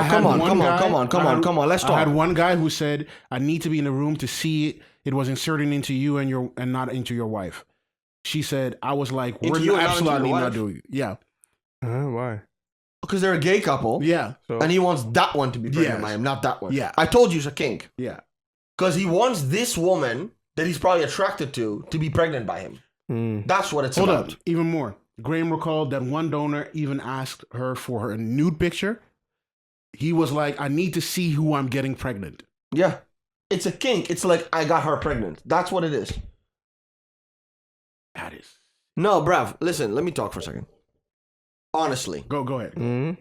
Come on. Let's talk. I had one guy who said, "I need to be in the room to see it. It was inserted into you and not into your wife." She said, "I was like, we're absolutely not doing it." Yeah. Why? Because they're a gay couple. Yeah. And he wants that one to be pregnant by him, not that one. Yeah. I told you it's a kink. Yeah. Because he wants this woman that he's probably attracted to be pregnant by him. That's what it's about. Hold up. Even more. Graham recalled that one donor even asked her for her nude picture. He was like, "I need to see who I'm getting pregnant." Yeah. It's a kink. It's like, I got her pregnant. That's what it is. That is. No, bruv. Listen, let me talk for a second. Honestly. Go ahead.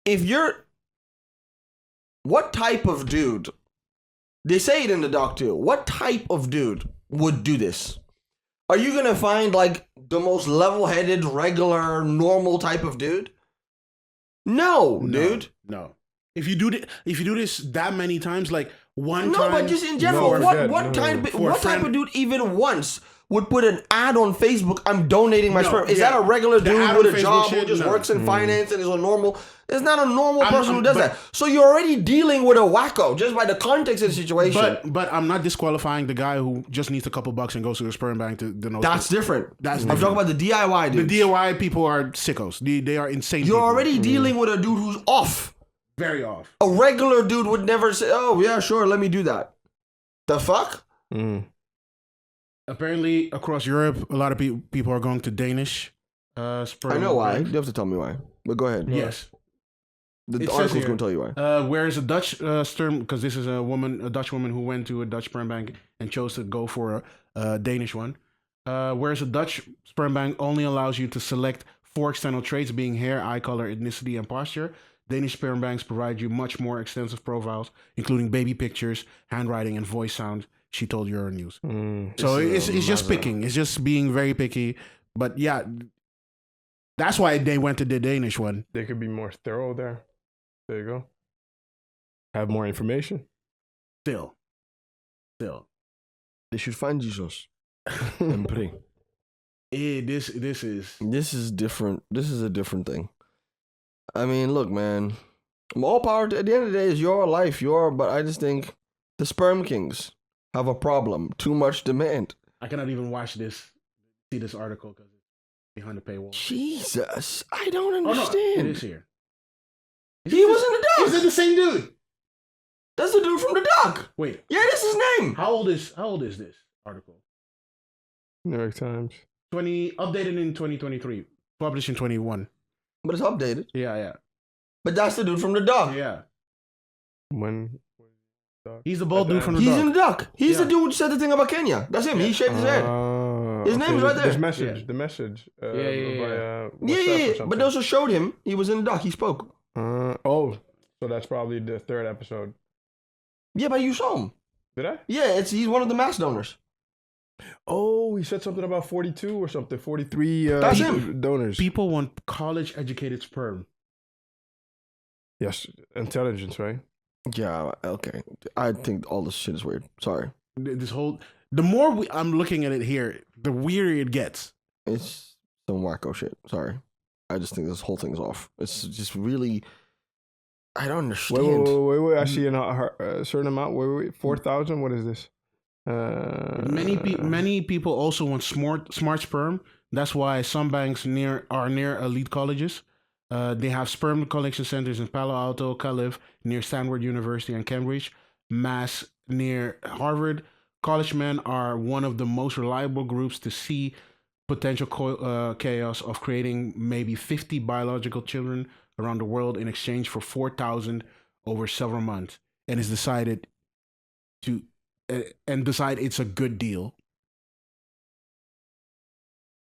If you're... What type of dude... They say it in the doc too. What type of dude would do this? Are you going to find like the most level-headed, regular, normal type of dude? No, dude. No. If you do this that many times, like one time... No, but just in general, what type of dude even once would put an ad on Facebook, "I'm donating my sperm"? Is that a regular dude with a job who just works in finance and is a normal... It's not a normal person who does that. So you're already dealing with a wacko just by the context of the situation. But I'm not disqualifying the guy who just needs a couple bucks and goes to the sperm bank to donate. That's different. I'm talking about the DIY dude. The DIY people are sickos. They are insane. You're people. already dealing with a dude who's off. Very off. A regular dude would never say, "Oh yeah, sure, let me do that." The fuck? Apparently, across Europe, a lot of people are going to Danish sperm. I know why. You have to tell me why. But go ahead. Yes. The article's going to tell you why. Whereas a Dutch sperm, because this is a Dutch woman who went to a Dutch sperm bank and chose to go for a Danish one. Whereas a Dutch sperm bank only allows you to select 4 external traits, being hair, eye color, ethnicity, and posture. Danish sperm banks provide you much more extensive profiles, including baby pictures, handwriting, and voice sound, she told Euronews. So it's just picking. It's just being very picky. But yeah, that's why they went to the Danish one. They could be more thorough there. There you go. Have more information. Still. They should find Jesus and pray. This is different. This is a different thing. I mean, look, man. All power at the end of the day is your life, but I just think the sperm kings have a problem. Too much demand. I cannot even see this article because it's behind the paywall. Jesus, I don't understand. Oh, no, it is here. He was in the doc. Is it the same dude? That's the dude from the doc. Wait. Yeah, that's his name. How old is this article? New York Times. Updated in 2023. Published in 21. But it's updated. Yeah. But that's the dude from the doc. Yeah. When he's the bald dude from the doc. He's in the doc. He's the dude who said the thing about Kenya. That's him. He shaved his head. His name is right there. The message. Yeah. But they also showed him. He was in the doc. He spoke. So that's probably the 3rd episode. Yeah, but you saw him. Did I? Yeah, he's one of the mass donors. Oh, he said something about 42 or something. 43 that's him. Donors. People want college-educated sperm. Yes, intelligence, right? Yeah, okay. I think all this shit is weird. Sorry. The more I'm looking at it here, the weirder it gets. It's some wacko shit. Sorry. I just think this whole thing's off. It's just really... I don't understand. Wait. I see a certain amount. Wait. 4,000? What is this? Many people also want smart sperm That's why some banks are near elite colleges. They have sperm collection centers in Palo Alto, Calif, near Stanford University and Cambridge, Mass near Harvard. College men are one of the most reliable groups to see potential chaos of creating maybe 50 biological children around the world in exchange for 4,000 over several months, and is decided to decide it's a good deal.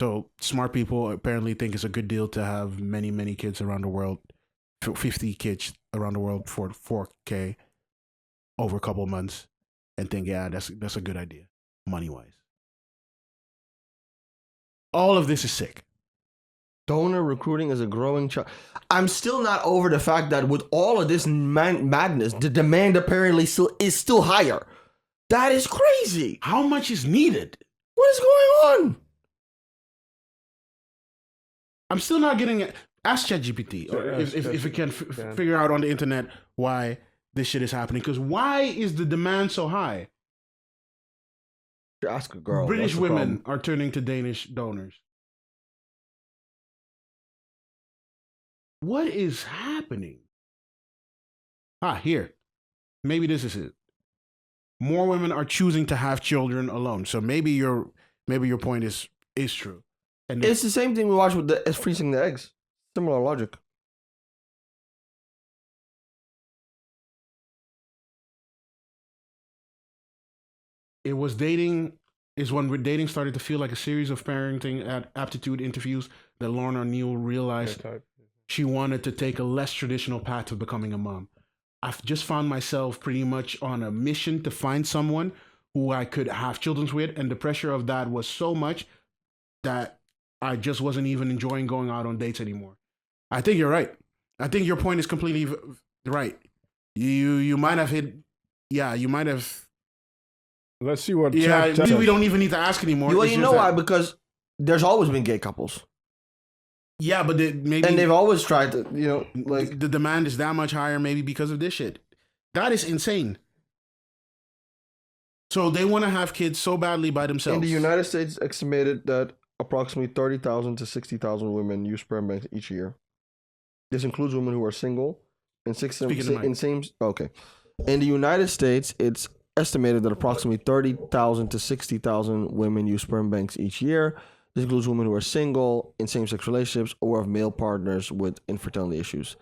So smart people apparently think it's a good deal to have many, many kids around the world, 50 kids around the world for 4K over a couple of months, and think, yeah, that's a good idea, money-wise. All of this is sick. Donor recruiting is a growing I'm still not over the fact that with all of this madness, the demand apparently is still higher. That is crazy. How much is needed? What is going on? I'm still not getting it. Ask ChatGPT if it can figure out on the internet why this shit is happening. Because why is the demand so high? Ask a girl. British women are turning to Danish donors. What is happening? Here. Maybe this is it. More women are choosing to have children alone. So maybe your point is true. And it's the same thing we watched with the freezing the eggs. Similar logic. It was when dating started to feel like a series of parenting aptitude interviews that Lorna Neal realized she wanted to take a less traditional path to becoming a mom. I've just found myself pretty much on a mission to find someone who I could have children with, and the pressure of that was so much that I just wasn't even enjoying going out on dates anymore. I think you're right. I think your point is completely right. You might have hit. Yeah, you might have. Let's see what. Yeah, maybe we don't even need to ask anymore. Well, you know why? Because there's always been gay couples. Yeah, but maybe, and they've always tried to, like the demand is that much higher, maybe because of this shit. That is insane. So they want to have kids so badly by themselves. In the United States, estimated that approximately 30,000 to 60,000 women use sperm banks each year. This includes women who are single and Okay. In the United States, it's estimated that approximately 30,000 to 60,000 women use sperm banks each year. This includes women who are single, in same-sex relationships, or have male partners with infertility issues.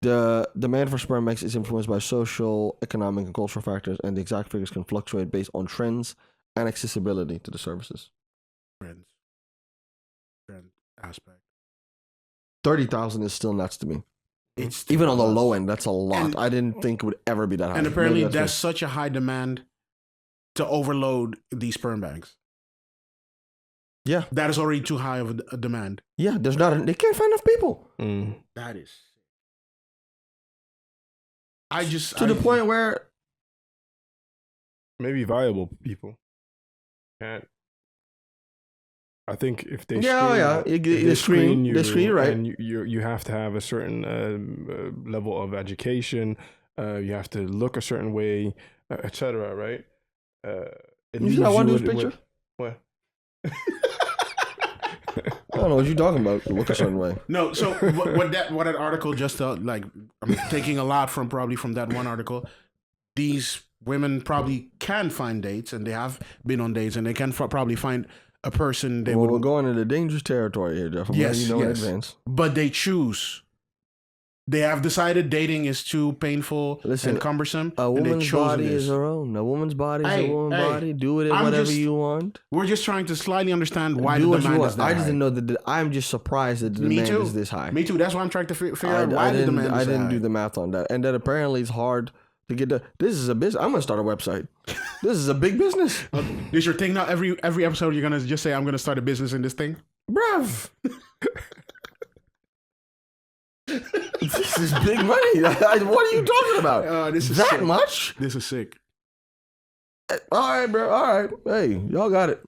The demand for sperm banks is influenced by social, economic, and cultural factors, and the exact figures can fluctuate based on trends and accessibility to the services. Trend aspect. 30,000 is still nuts to me. It's even on the low end. That's a lot. And I didn't think it would ever be that high. And apparently, that's such a high demand to overload these sperm banks. Yeah, that is already too high of a demand. Yeah, they can't find enough people. That is. To the point where maybe viable people can't. I think if they screen you right, and you have to have a certain level of education. You have to look a certain way, etc. Right? You said I want this picture. What? I don't know what you're talking about. Look a certain way. No, so what that article just like I'm taking a lot from that one article. These women probably can find dates, and they have been on dates, and they can probably find a person they would. We're going into dangerous territory here, Jeff. Yes, in advance. But they choose. They have decided dating is too painful and cumbersome. A woman's body is her own. A woman's body is a woman's body. Do with it whatever you want. We're just trying to slightly understand why the demand is that high. I just didn't know that. I'm just surprised that the demand is this high. Me too. That's why I'm trying to figure out why the demand is high. I didn't do the math on that. And that apparently it's hard to get this is a business. I'm going to start a website. This is a big business. Is your thing now? Every episode you're going to just say, I'm going to start a business in this thing? Bruv. This is big money. What are you talking about? This is that sick. much? This is sick. All right, bro. All right. Hey, y'all got it.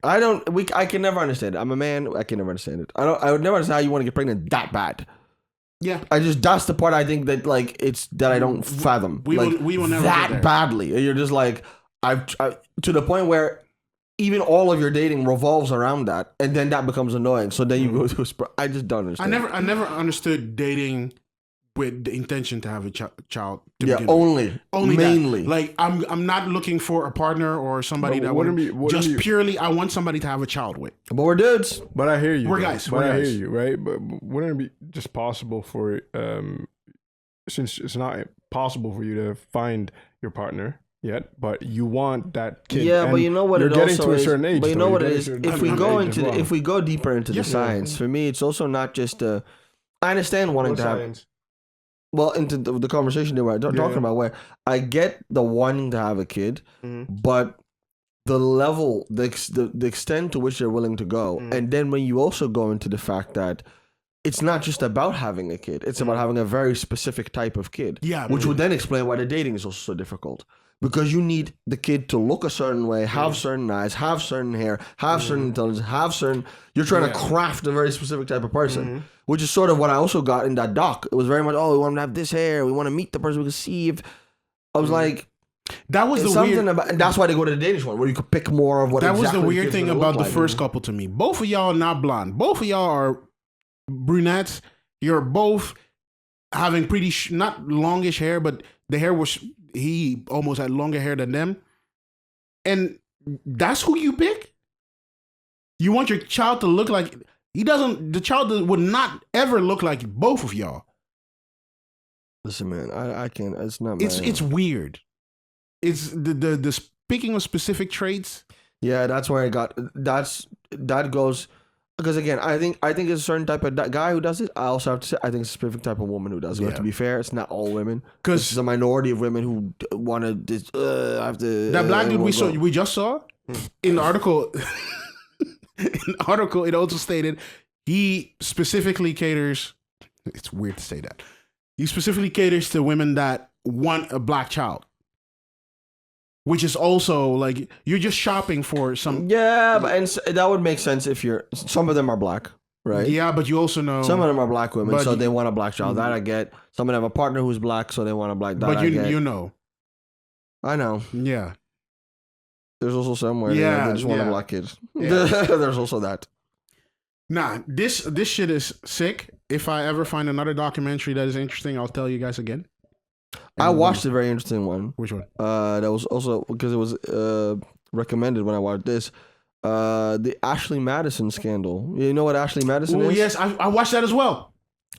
I can never understand it. I'm a man. I can never understand it. I would never understand how you want to get pregnant that bad. Yeah. That's the part I think that I don't fathom. We will never that get there. badly. And you're just like, to the point where even all of your dating revolves around that, and then that becomes annoying. So then you go to I just don't understand. I never understood dating with the intention to have a child. To Yeah, begin only mainly. that. Like I'm not looking for a partner or somebody But that wouldn't purely I want somebody to have a child with. But we're dudes. But I hear you. We're though. guys. But We're I guys. hear you, right? But wouldn't it be just possible for since it's not possible for you to find your partner yet, but you want that kid? Yeah, but and you know what you're it getting also to a is. certain age. But you know though. what You're it is. getting to a If we certain go age into as well. if we go deeper into the science, for me, it's also not just the. I understand wanting What to have. science? Well, into the conversation they were talking about, where I get the wanting to have a kid, but the level, the extent to which they're willing to go, and then when you also go into the fact that it's not just about having a kid; it's about having a very specific type of kid. Yeah, which would then explain why the dating is also so difficult. Because you need the kid to look a certain way, have certain eyes, have certain hair, have certain intelligence, have certain. You're trying to craft a very specific type of person, which is sort of what I also got in that doc. It was very much, we want to have this hair, we want to meet the person, we can see if. I was like, that was the something weird. about, and that's why they go to the Danish one, where you could pick more of what. That exactly was the weird kid's thing gonna about look the like. first couple to me. Both of y'all are not blonde. Both of y'all are brunettes. You're both having pretty not longish hair, but the hair was he almost had longer hair than them, and that's who you pick. You want your child to look like he doesn't. The child would not ever look like both of y'all. Listen, man, I can't. It's not. It's weird. It's the speaking of specific traits. Yeah, that's where I got. That goes. Because again, I think it's a certain type of guy who does it. I also have to say, I think it's a specific type of woman who does it. Yeah. To be fair, it's not all women. 'Cause there's a minority of women who want to have to. That black dude we just saw in the article. In the article, it also stated he specifically caters. It's weird to say that. He specifically caters to women that want a black child. Which is also like you're just shopping for some. Yeah, but that would make sense if you're. Some of them are black, right? Yeah, but you also know some of them are black women, but so they want a black child. That I get. Some of them have a partner who's black, so they want a black. That but I get. you know, I know. yeah. There's also somewhere they just want a black kid. Yeah. There's also that. Nah, this shit is sick. If I ever find another documentary that is interesting, I'll tell you guys again. I watched a very interesting one. Which one? That was also because it was recommended when I watched this. The Ashley Madison scandal. You know what Ashley Madison is? Yes, I watched that as well.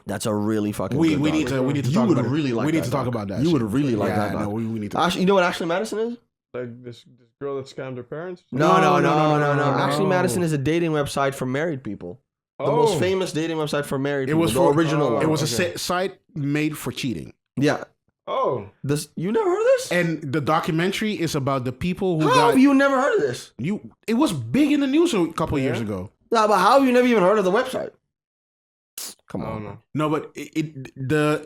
That's a really fucking. We good need doc. to You talk would about really it. like. We need that to talk doc. about that. You shit. would really like yeah, that. No, Doc. we need to. You know what Ashley Madison is? Like this girl that scammed her parents? No. No. Ashley Madison is a dating website for married people. The most famous dating website for married people. was the for original one. It was a site made for cheating. Yeah. Oh. This you never heard of this? And the documentary is about the people who How got have you never heard of this? It was big in the news a couple years ago. No, but how have you never even heard of the website? Come I don't on. know. No, but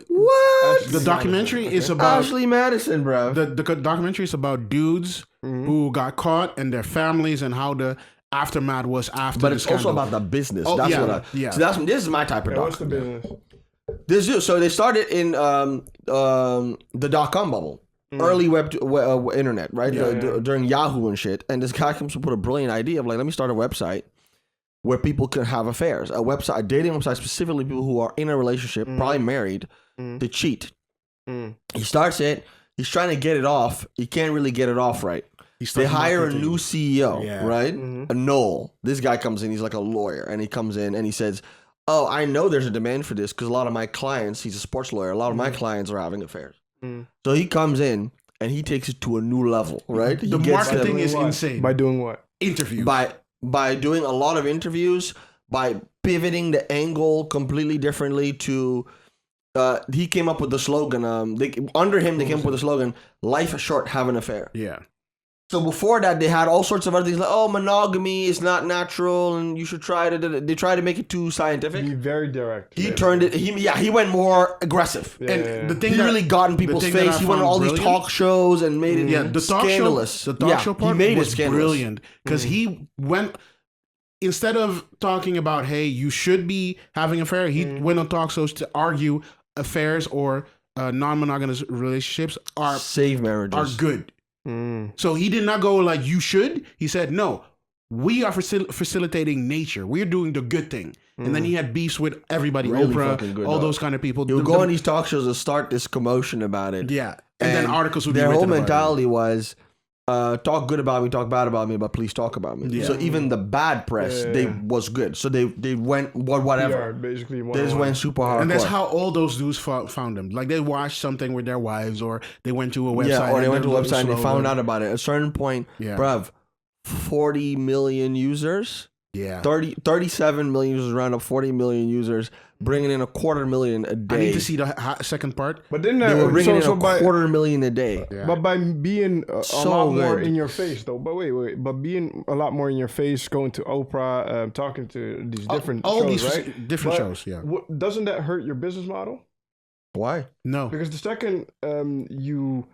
What? the documentary is about Ashley Madison, bro. the documentary is about dudes who got caught and their families and how the aftermath was after. But the it's also scandal. about the business. Oh, That's yeah, what I. yeah. So this is my type of Yeah, what's the doc. business? So they started in the .com bubble, early web internet, right? During Yahoo and shit. And this guy comes up with a brilliant idea of like, let me start a website where people can have affairs. A dating website specifically people who are in a relationship, probably married, to cheat. He starts it. He's trying to get it off. He can't really get it off right. They hire a new CEO, right? A Noel. This guy comes in. He's like a lawyer, and he comes in and he says, "Oh, I know there's a demand for this because a lot of my clients. He's a sports lawyer. A lot of my clients are having affairs. So he comes in and he takes it to a new level, right? The marketing is insane. By doing what? Interview. By doing a lot of interviews, by pivoting the angle completely differently to. He came up with the slogan. Under him, they came up with the slogan: "Life is short, have an affair." Yeah. So before that, they had all sorts of other things like, "Oh, monogamy is not natural, and you should try to." They tried to make it too scientific. Be very direct. He turned it. He went more aggressive. And the thing He really got in people's thing that face. I He went on found all these brilliant- talk shows and made it the talk scandalous. show. The talk show part he made was it scandalous. brilliant because he went. Instead of talking about, hey, you should be having an affair, he went on talk shows to argue affairs or non-monogamous relationships are Save marriages. good. So he did not go like you should. He said no. we are facilitating nature. We're doing the good thing. And then he had beefs with everybody, Really Oprah, fucking good, all though. those kind of people. He would go on these talk shows and start this commotion about it. Yeah. And then articles would be their written whole about it. mentality was talk good about me, talk bad about me, but please talk about me. Yeah. So even the bad press, they was good. So they went whatever. PR, basically, They just went super hardcore. And that's how all those dudes found them. Like they watched something with their wives, or they went to a website. Yeah, or they and went to a looked website and they slow found and- out about it. At a certain point, Yeah. bruv, 40 million users, Yeah. 37 million users, round up 40 million users, bringing in 250,000 a day. I need to see the second part. But then They were bringing so in by 250,000 a day. Yeah. But by being a So lot more good. in your face, though. But wait. But being a lot more in your face, going to Oprah, talking to these different all shows, these right? different But shows, yeah. Doesn't that hurt your business model? Why? No. Because the second you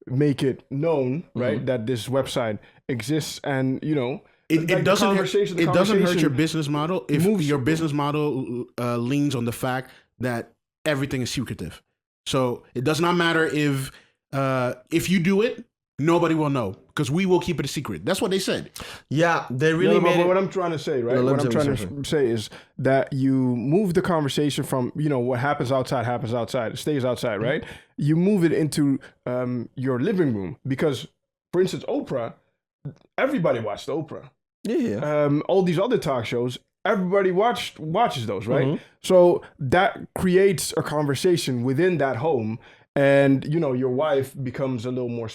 make it known, right, that this website exists, and It like doesn't hurt, the it doesn't hurt conversation your business model if moves your you. business model leans on the fact that everything is secretive. So it does not matter if you do it, nobody will know because we will keep it a secret. That's what they said. Yeah, they No, really but made it. what I'm trying to say, right? No, let What me I'm say trying something. to say is that you move the conversation from, what happens outside, it stays outside, right? You move it into your living room because, for instance, Oprah, everybody watched Oprah. Yeah. All these other talk shows, everybody watches those, right? Mm-hmm. So that creates a conversation within that home, and your wife becomes a little more,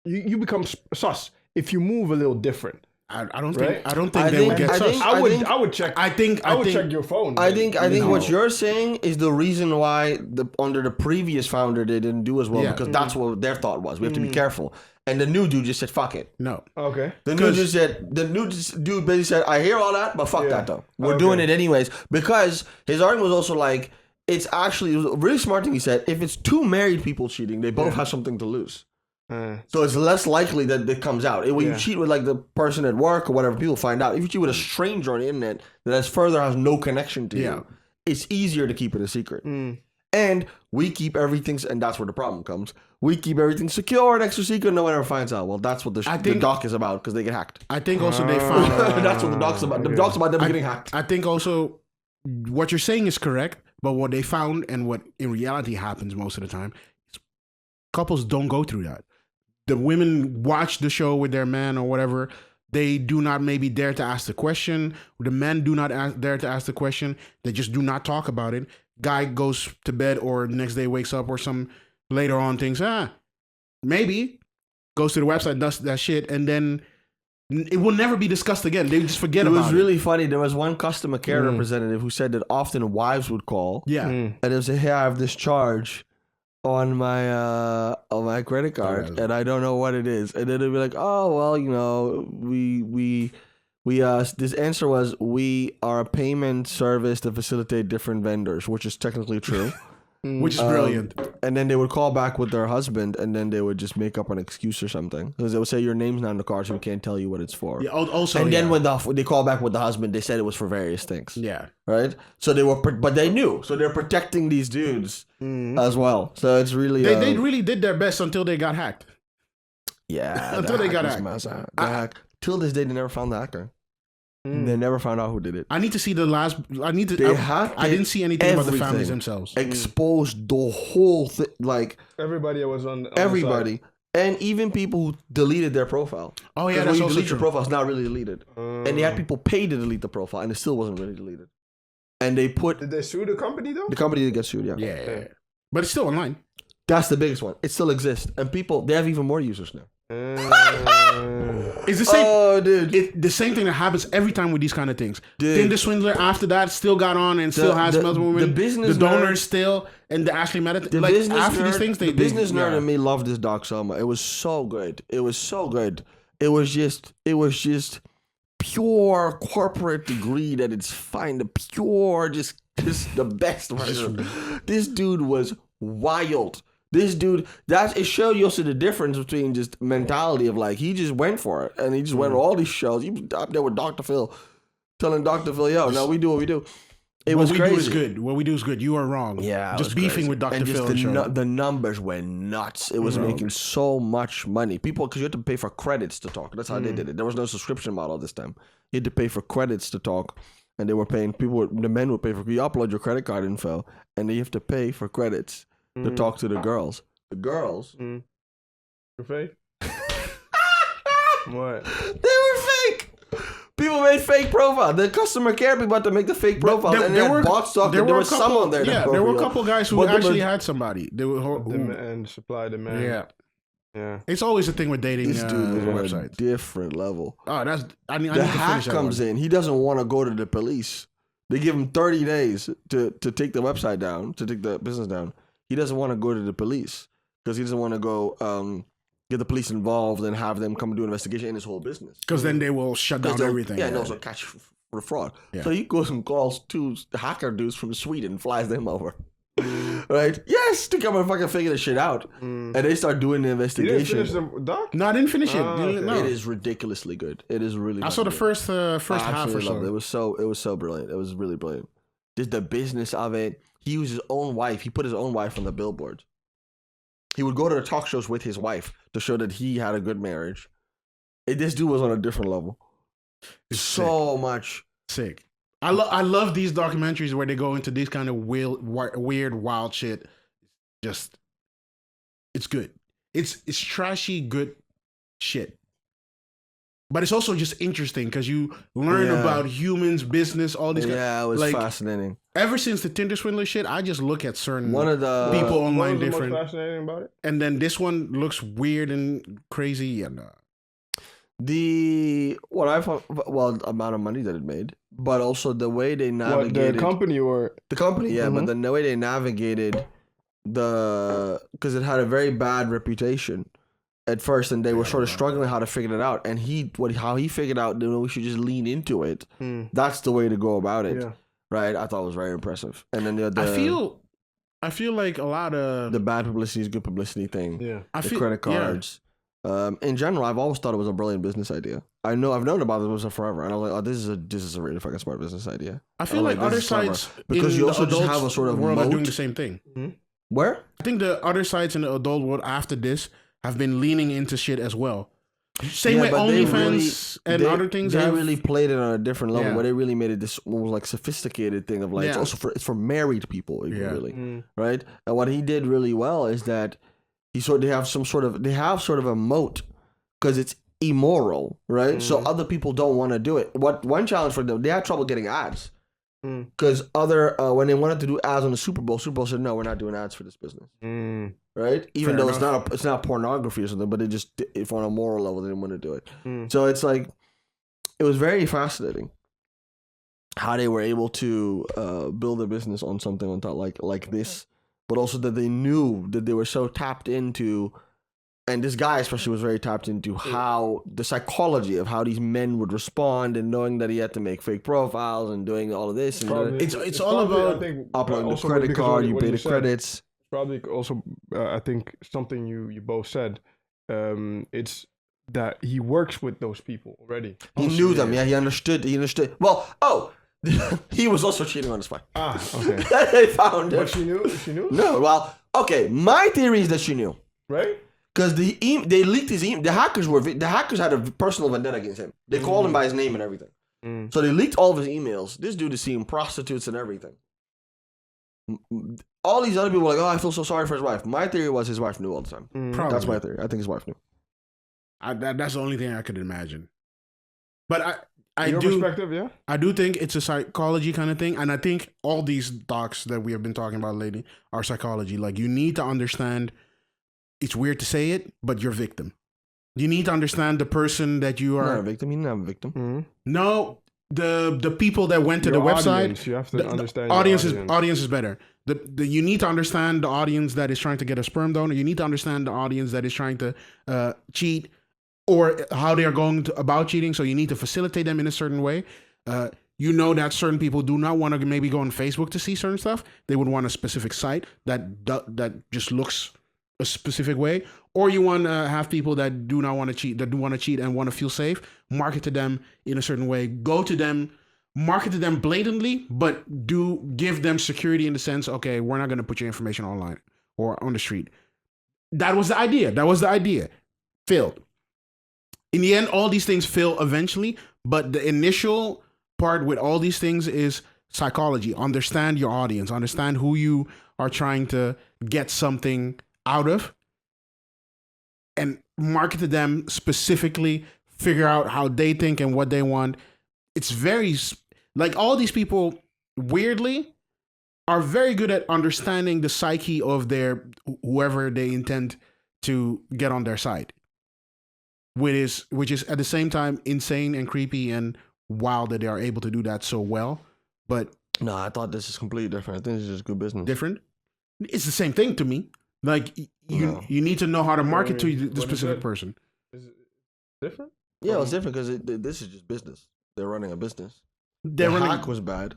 you become sus if you move a little different. I don't Right? think I don't think I they think- would get I sus. think- I would check. I think check your phone. I think what No. you're saying is the reason why under the previous founder they didn't do as well, Yeah. because that's what their thought was. We have to be careful. And the new dude just said, "Fuck it." no. Okay. The new dude basically said, "I hear all that, but fuck Yeah. that though. We're Okay. doing it anyways." Because his argument was also like, it was a really smart thing he said. If it's two married people cheating, they both have something to lose. So it's less likely that it comes out. When you cheat with like the person at work or whatever, people find out. If you cheat with a stranger on the internet that has no connection to you, it's easier to keep it a secret. And we keep everything, and that's where the problem comes. We keep everything secure and extra secret. No one ever finds out. Well, that's what the doc is about because they get hacked. I think also they found That's what the doc's about. The doc's about them getting hacked. I think also what you're saying is correct, but what they found and what in reality happens most of the time is couples don't go through that. The women watch the show with their man or whatever. They do not maybe dare to ask the question. The men do not dare to ask the question. They just do not talk about it. Guy goes to bed or next day wakes up or some later on thinks, maybe. Goes to the website, does that shit, and then it will never be discussed again. They just forget It about was it. really funny. There was one customer care representative who said that often wives would call. Yeah. And they would say, "Hey, I have this charge on my credit card, and I don't know what it is." And then they'd be like, "Oh, well, we this answer was we are a payment service to facilitate different vendors," which is technically true. Which is brilliant. And then they would call back with their husband, and then they would just make up an excuse or something because they would say your name's not on the card, so we can't tell you what it's for. Yeah, also, And then yeah. when they call back with the husband, they said it was for various things. Yeah. Right. So but they knew. So they're protecting these dudes as well. So it's really They really did their best until they got hacked. yeah. until they got hacked. Till this day, they never found the hacker. They never found out who did it. I need to see the last. I need to. They hacked I didn't see anything about the everything. families themselves. Exposed the whole thing, like Everybody was on everybody, and even people who deleted their profile. Oh yeah, 'Cause that's when you also delete your true. profile, it's not really deleted. And they had people pay to delete the profile, and it still wasn't really deleted. And they put Did they sue the company though? the company that gets sued. Yeah. But it's still online. That's the biggest one. It still exists, and they have even more users now. It's the same. Oh, dude. The same thing that happens every time with these kind of things. Dude. Then the swindler after that still got on and still has multiple women. the business the donors nerd- still, and the Ashley Madison. The Like business after nerd, these things, the business nerd yeah. in me loved this doc so much. It was so good. It was so good. It was just pure corporate greed at its fine. The pure, just the best version. This dude was wild. This dude, it showed you also the difference between just mentality of like, he just went for it. And he just went to all these shows. He was up there with Dr. Phil, telling Dr. Phil, yo, no, we do what we do. It what was we crazy. do is good. What we do is good. You are wrong. Yeah, it just was beefing crazy. with Dr. And just Phil. the numbers were nuts. It was making so much money. People, because you had to pay for credits to talk. That's how they did it. There was no subscription model this time. You had to pay for credits to talk, and they were paying. The men would pay for. You upload your credit card info, and then you have to pay for credits to talk to the girls. The girls, You're fake. What? they were fake. People made fake profiles. The customer care people had to make the fake profiles, and there were bots talking. There was some on there. Yeah, there were a couple guys who actually had somebody. They were And supply demand. Yeah. It's always a thing with dating This dude was on a websites. different level. Oh, that's I need The to hack finish that comes one. in. He doesn't want to go to the police. They give him 30 days to take the website down, to take the business down. He doesn't want to go to the police because he doesn't want to go get the police involved and have them come do an investigation in his whole business. Because then they will shut down everything. Yeah, and also catch for fraud. Yeah. So he goes and calls two hacker dudes from Sweden, flies them over. Right? Yes, to come and fucking figure this shit out. And they start doing the You didn't investigation. finish the doc? No, I didn't finish it. okay. No. It is ridiculously good. It is really I saw the fucking good. first I half or absolutely loved it. so. It was so brilliant. It was really brilliant. Just the business of it. He used his own wife. He put his own wife on the billboard. He would go to the talk shows with his wife to show that he had a good marriage. This dude was on a different level. It's So much. sick. I love these documentaries where they go into these kind of weird, wild shit. Just, it's good. It's trashy, good shit. But it's also just interesting because you learn about humans, business, all these. Yeah, it was like, fascinating. Ever since the Tinder swindler shit, I just look at certain One of the people What online was the different, most fascinating about it? and then this one looks weird and crazy and. what I found, well, amount of money that it made, but also the way they What, navigated the company or? the company, yeah, but then the way they navigated because it had a very bad reputation at first, and they were sort of struggling how to figure it out. And how he figured out, we should just lean into it. That's the way to go about it, Yeah. right? I thought it was very impressive. And then I feel like a lot of the bad publicity is good publicity thing. Yeah. The credit cards. In general, I've always thought it was a brilliant business idea. I've known about this forever, and I was like, "Oh, this is a really fucking smart business idea." I feel like this other is clever. sites because in you the also just adult have a sort of world are doing moat. the same thing. Where? I think the other sites in the adult world after this have been leaning into shit as well. Same way but they OnlyFans and other things. They have, really played it on a different level, Yeah. where they really made it this almost like sophisticated thing of like Yeah. it's for married people, even, Yeah. really, right? And what he did really well is that they have sort of a moat because it's immoral, right? So other people don't want to do it. One challenge for them, they had trouble getting ads because when they wanted to do ads on the Super Bowl said no, we're not doing ads for this business. Right? Even Fair though it's not pornography or something, but if on a moral level, they didn't want to do it. So it's like, it was very fascinating how they were able to build a business on something on top like this, but also that they knew that they were so tapped into, and this guy especially was very tapped into how the psychology of how these men would respond, and knowing that he had to make fake profiles and doing all of this. And It's all about uploading the credit card, you pay the credits. Probably also, I think something you both said. It's that he works with those people already. He knew them. Yeah, he understood. Well, he was also cheating on his wife. Okay. They found it. But she knew? She knew? No, well, okay. My theory is that she knew, Right? because they leaked his email. The hackers had a personal vendetta against him. They called him by his name and everything. So they leaked all of his emails. This dude is seeing prostitutes and everything. All these other people were like, "Oh, I feel so sorry for his wife." My theory was his wife knew all the time. Probably. That's my theory. I think his wife knew. That's the only thing I could imagine. But Your perspective, yeah? I do think it's a psychology kind of thing, and I think all these docs that we have been talking about lately are psychology. Like, you need to understand. It's weird to say it, but you're a victim. You need to understand the person that you You're not are. a victim. You're not a victim. No, the people that went to Your the website. audience, you have to understand. Audience your is better. You need to understand the audience that is trying to get a sperm donor. You need to understand the audience that is trying to cheat, or how they are going about cheating. So you need to facilitate them in a certain way. You know that certain people do not want to maybe go on Facebook to see certain stuff. They would want a specific site that just looks a specific way. Or you want to have people that do not want to cheat, that do want to cheat and want to feel safe. Market to them in a certain way. Go to them. market to them blatantly, but do give them security in the sense, okay, we're not going to put your information online or on the street. That was the idea. Failed. In the end, all these things fail eventually, but the initial part with all these things is psychology. Understand your audience. Understand who you are trying to get something out of, and market to them specifically. Figure out how they think and what they want. It's very, like, all these people, weirdly, are very good at understanding the psyche of their whoever they intend to get on their side, which is at the same time insane and creepy and wild that they are able to do that so well. But no, I thought this is completely different. I think this is just good business. Different? It's the same thing to me. Like, you need to know how to market to the specific person. Is it different? Yeah, it's different because this is just business. They're running a business. The hack was bad.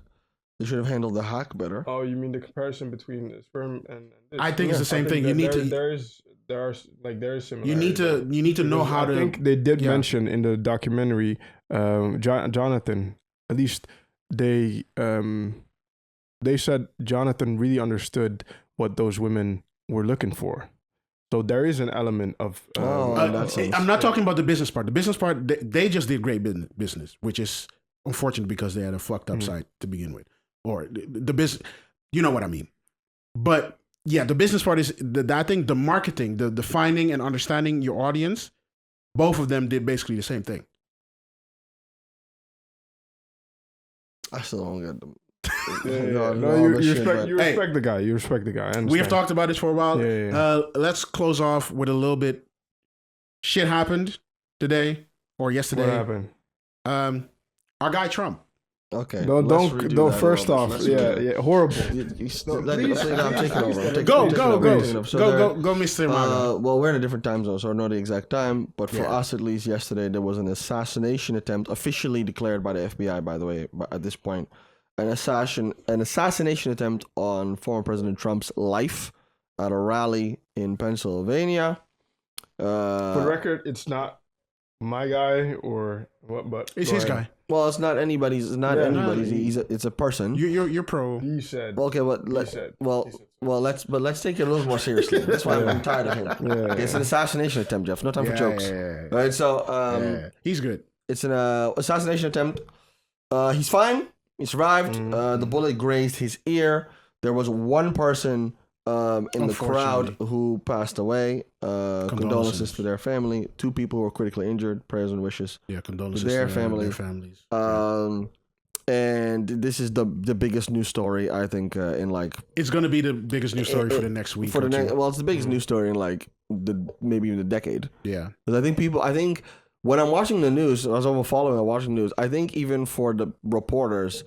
They should have handled the hack better. Oh, you mean the comparison between sperm and this? I think it's the same thing. You need to. There is similarities. You need to know how to. I think they did mention in the documentary, Jonathan. At least they said Jonathan really understood what those women were looking for. So there is an element of. I'm not talking about the business part. The business part, they just did great business, which is unfortunate because they had a fucked up site to begin with, or the business. You know what I mean? But yeah, the business part is that thing. The marketing, the finding and understanding your audience. Both of them did basically the same thing. I still don't get them. You respect the guy. You respect the guy. We have talked about this for a while. Yeah. Let's close off with a little bit. Shit happened today or yesterday. What happened? Our guy Trump. Okay. Don't. First off, horrible. I'm taking over. Go, Mr. Maga. Well, we're in a different time zone, so I don't know the exact time. But for us, at least, yesterday there was an assassination attempt, officially declared by the FBI, by the way, at this point. An assassination attempt on former President Trump's life at a rally in Pennsylvania. For the record, it's not my guy or what, but it's his guy. Well, it's not anybody's. It's not anybody's. It's a person. You're pro. He said. Okay, but let's take it a little more seriously. That's why I'm tired of him. Okay, it's an assassination attempt, Jeff. No time for jokes. Right. So he's good. It's an assassination attempt. He's fine. He survived. The bullet grazed his ear. There was one person in the crowd who passed away. Condolences to their family. 2 people were critically injured. Prayers and wishes. Yeah, condolences to their families. And this is the biggest news story, I think, in like... It's going to be the biggest news story for the next week. Well, it's the biggest news story in like maybe even a decade. Yeah. Because I think when I'm watching the news, as I'm following and watching the news, I think even for the reporters,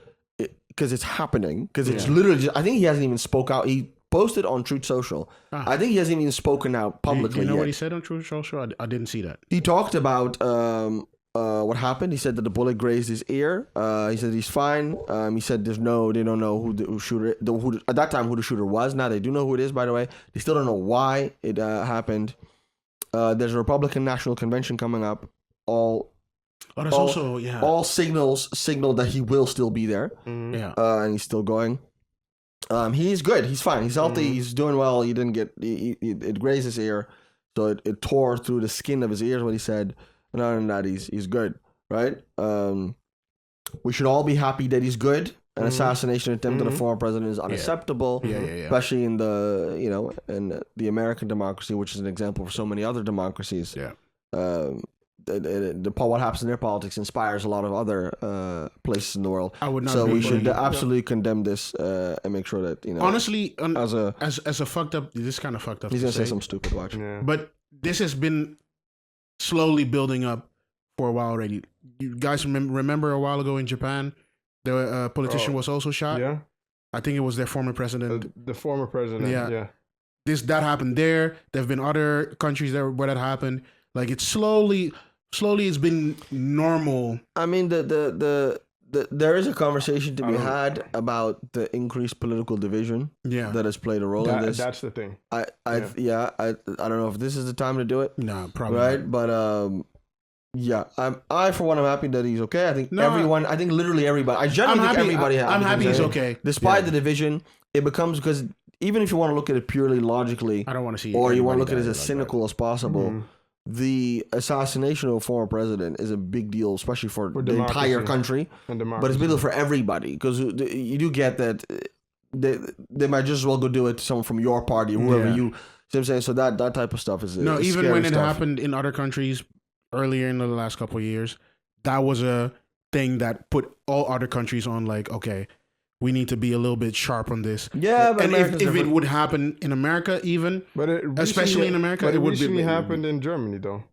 because it's happening, because it's literally just, I think he hasn't even spoke out. He posted on Truth Social. I think he hasn't even spoken out publicly you know yet. What he said on Truth Social? I didn't see that. He talked about what happened. He said that the bullet grazed his ear. He said he's fine. He said they don't know who the shooter, at that time who the shooter was. Now they do know who it is, by the way. They still don't know why it happened. There's a Republican National Convention coming up. All signal that he will still be there. And he's still going. He's good. He's fine. He's healthy. He's doing well. He didn't get it grazed his ear, so it tore through the skin of his ears. What he said. And other than that, he's good, right? We should all be happy that he's good. An assassination attempt on a former president is unacceptable, especially in the American democracy, which is an example for so many other democracies. What happens in their politics inspires a lot of other places in the world. I would not. So we should absolutely condemn this and make sure that honestly, as a fucked up, this kind of fucked up. He's gonna say some stupid watch. But this has been slowly building up for a while already. You guys remember a while ago in Japan, the politician was also shot. Yeah, I think it was their former president. The former president. Yeah. That happened there. There have been other countries where that happened. Like it's slowly it's been normal. I mean, there is a conversation to be had about the increased political division. That has played a role in this. That's the thing. I don't know if this is the time to do it. No, probably right. not. But Yeah, I for one, I'm happy that he's okay. I think everyone, I think literally everybody. I genuinely think everybody. I'm happy he's okay. Despite the division, it becomes because even if you want to look at it purely logically, I don't want to see, or you want to look at it as cynical as possible. The assassination of a former president is a big deal, especially for the entire country. But it's a big deal for everybody because you do get that they might just as well go do it to someone from your party, whoever you. See what I'm saying? So that type of stuff is no. Is even when it happened in other countries earlier in the last couple of years, that was a thing that put all other countries on like, okay, we need to be a little bit sharp on this. Yeah, but and if it would happen in America, even, but especially in America, it would recently happened in Germany though.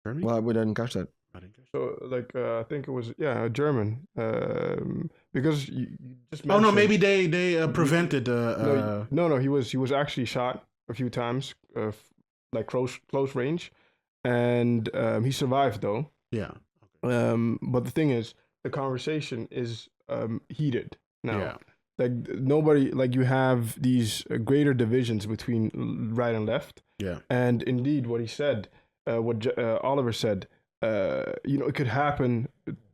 Germany? Well, we didn't catch that. So, like, I think it was German, because you just mentioned. Oh no, maybe they prevented. No, he was actually shot a few times, like close range, and he survived though. Yeah. But the thing is, the conversation is heated now. Yeah. Like nobody, like you have these greater divisions between right and left. Yeah. And indeed, what he said, what Oliver said, it could happen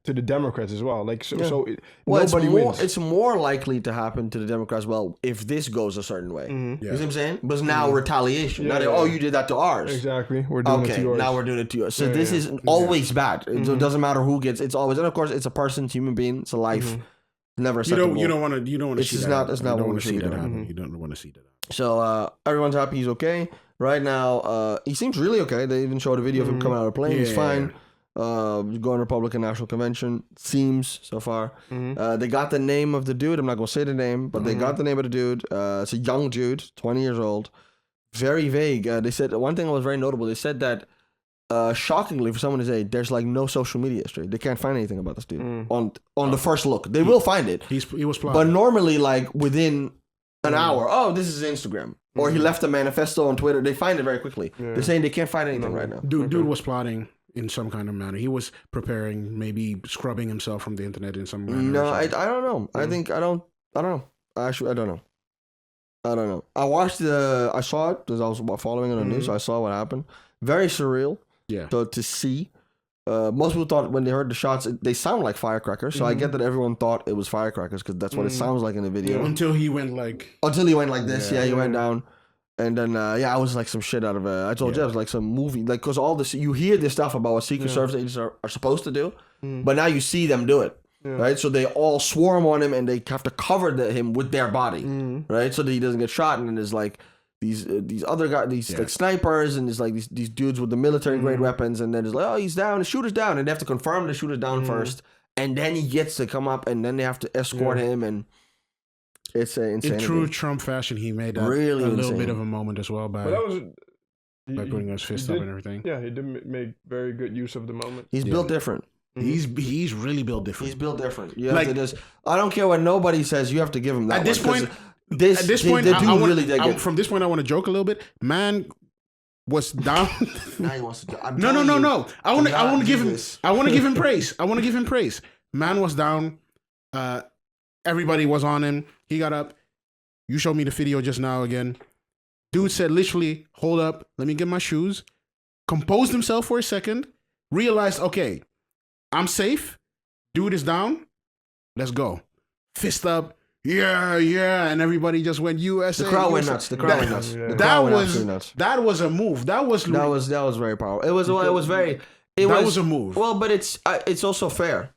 to the Democrats as well. Like nobody wins. It's more likely to happen to the Democrats. Well, if this goes a certain way, you know what I'm saying? But now retaliation. Now you did that to ours. Exactly. We're doing it to yours. Now we're doing it to yours. So this is always bad. It doesn't matter who gets. It's always, and of course, it's a person, human being. It's a life. Never acceptable. You don't want to see that. It's not what we see that happen. happen. You don't want to see that happen. So everyone's happy he's okay right now. He seems really okay. They even showed a video of him coming out of the plane. He's fine. Going to Republican National Convention. Seems so far. They got the name of the dude. I'm not gonna say the name, but they got the name of the dude. It's a young dude, 20 years old. Very vague. They said one thing that was very notable. They said that shockingly for someone his age, there's like no social media history. They can't find anything about this dude on the first look. They will find it. He was plotting. But normally, like within an hour, this is his Instagram. Or he left a manifesto on Twitter. They find it very quickly. They're saying they can't find anything right now. Dude was plotting in some kind of manner. He was preparing, maybe scrubbing himself from the internet in some manner. No, I don't know. I don't know. Actually, I don't know. I saw it because I was following it on the news. So I saw what happened. Very surreal. Yeah. To see. Most people thought when they heard the shots, they sound like firecrackers. So I get that everyone thought it was firecrackers because that's what it sounds like in the video. Until he went like this. Yeah, he went down. And then, I was like some shit out of it. I told you, it was like some movie. Like, because all this, you hear this stuff about what Secret Service agents are supposed to do, but now you see them do it. Right? So they all swarm on him and they have to cover him with their body. Right? So that he doesn't get shot. And then there's like these other guys, like snipers, and there's like these dudes with the military grade weapons. And then it's like, oh, he's down, the shooter's down. And they have to confirm the shooter's down first. And then he gets to come up and then they have to escort him. And it's insane. In true Trump fashion, he made that really a little bit of a moment as well by putting his fist up and everything. Yeah, he did make very good use of the moment. He's built different. He's really built different. He's built different. You have to just, I don't care what nobody says. You have to give him that. At this point, from this point, I want to joke a little bit. Man was down. Now he wants to. No. I want to give him. I want to give him praise. I want to give him praise. Man was down. Everybody was on him. He got up. You showed me the video just now again. Dude said literally, hold up, let me get my shoes. Composed himself for a second. Realized, okay, I'm safe. Dude is down. Let's go. Fist up. Yeah. And everybody just went USA. The crowd went nuts. That was a move. That was very powerful. It was a move. Well, but it's also fair.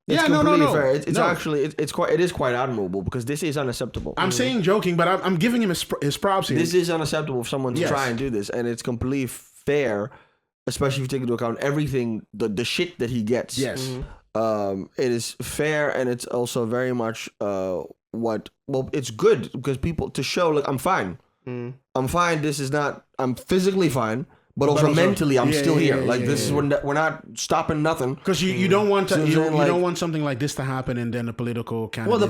It's completely fair. It's actually it is quite admirable because this is unacceptable. I'm saying joking, but I'm giving him his props here. This is unacceptable for someone to try and do this, and it's completely fair, especially if you take into account everything the shit that he gets. Yes. It is fair, and it's also very much it's good because people to show like I'm fine. I'm fine. I'm physically fine. But also mentally, I'm still here. This is we're not stopping nothing. Because you don't want to, you don't want something like this to happen, and then a political candidate. Well,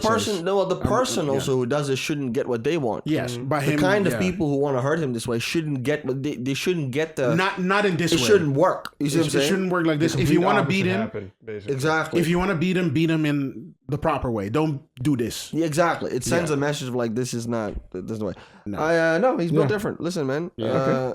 the person also who does it shouldn't get what they want. Yes, by the kind of people who want to hurt him this way shouldn't get what they shouldn't get the not in this way. It shouldn't work. You see what I'm saying? It shouldn't work like this. If you want to beat him, exactly. If you want to beat him in the proper way. Don't do this. Yeah, exactly. It sends Yeah. a message of like, this is not. There's no way. No. No, he's built different. Listen, man. Yeah.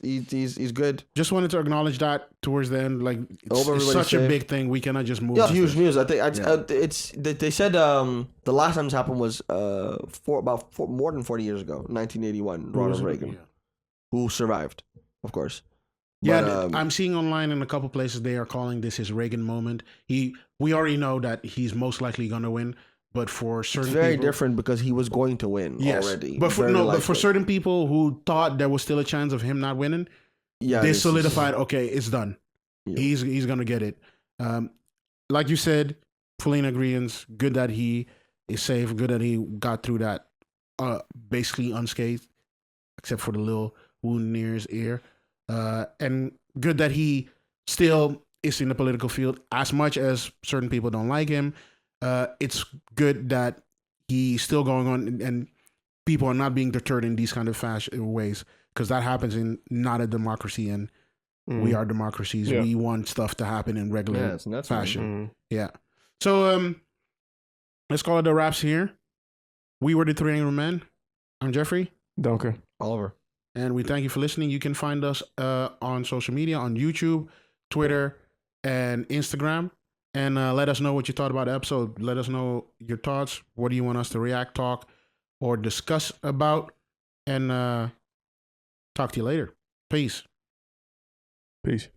He's good. Just wanted to acknowledge that towards the end. Like it's everybody's such a safe. big thing. We cannot just move. Yeah, past huge this. news. I think it's. They said the last time this happened was more than 40 years ago, 1981. Ronald Reagan, Yeah. who survived, of course. Yeah, But, I'm seeing online in a couple places they are calling this his Reagan moment. We already know that he's most likely going to win, but for certain it's very people, different because he was going to win yes. already. But for Very but for likely. certain people who thought there was still a chance of him not winning, yeah, they this is- solidified. Okay, it's done. Yeah. He's going to get it. Like you said, fully in agreement. Good that he is safe. Good that he got through that basically unscathed, except for the little wound near his ear. And good that he still is in the political field. As much as certain people don't like him, it's good that he's still going on and people are not being deterred in these kind of ways, because that happens in not a democracy, and we are democracies. Yeah. We want stuff to happen in regular Yeah, it's nuts, man. fashion. Yeah. So let's call it the wraps here. We were the Three Angry Men. I'm Jeffrey. Danke. Oliver. And we thank you for listening. You can find us on social media, on YouTube, Twitter, and Instagram. And let us know what you thought about the episode. Let us know your thoughts. What do you want us to react, talk, or discuss about? And talk to you later. Peace. Peace.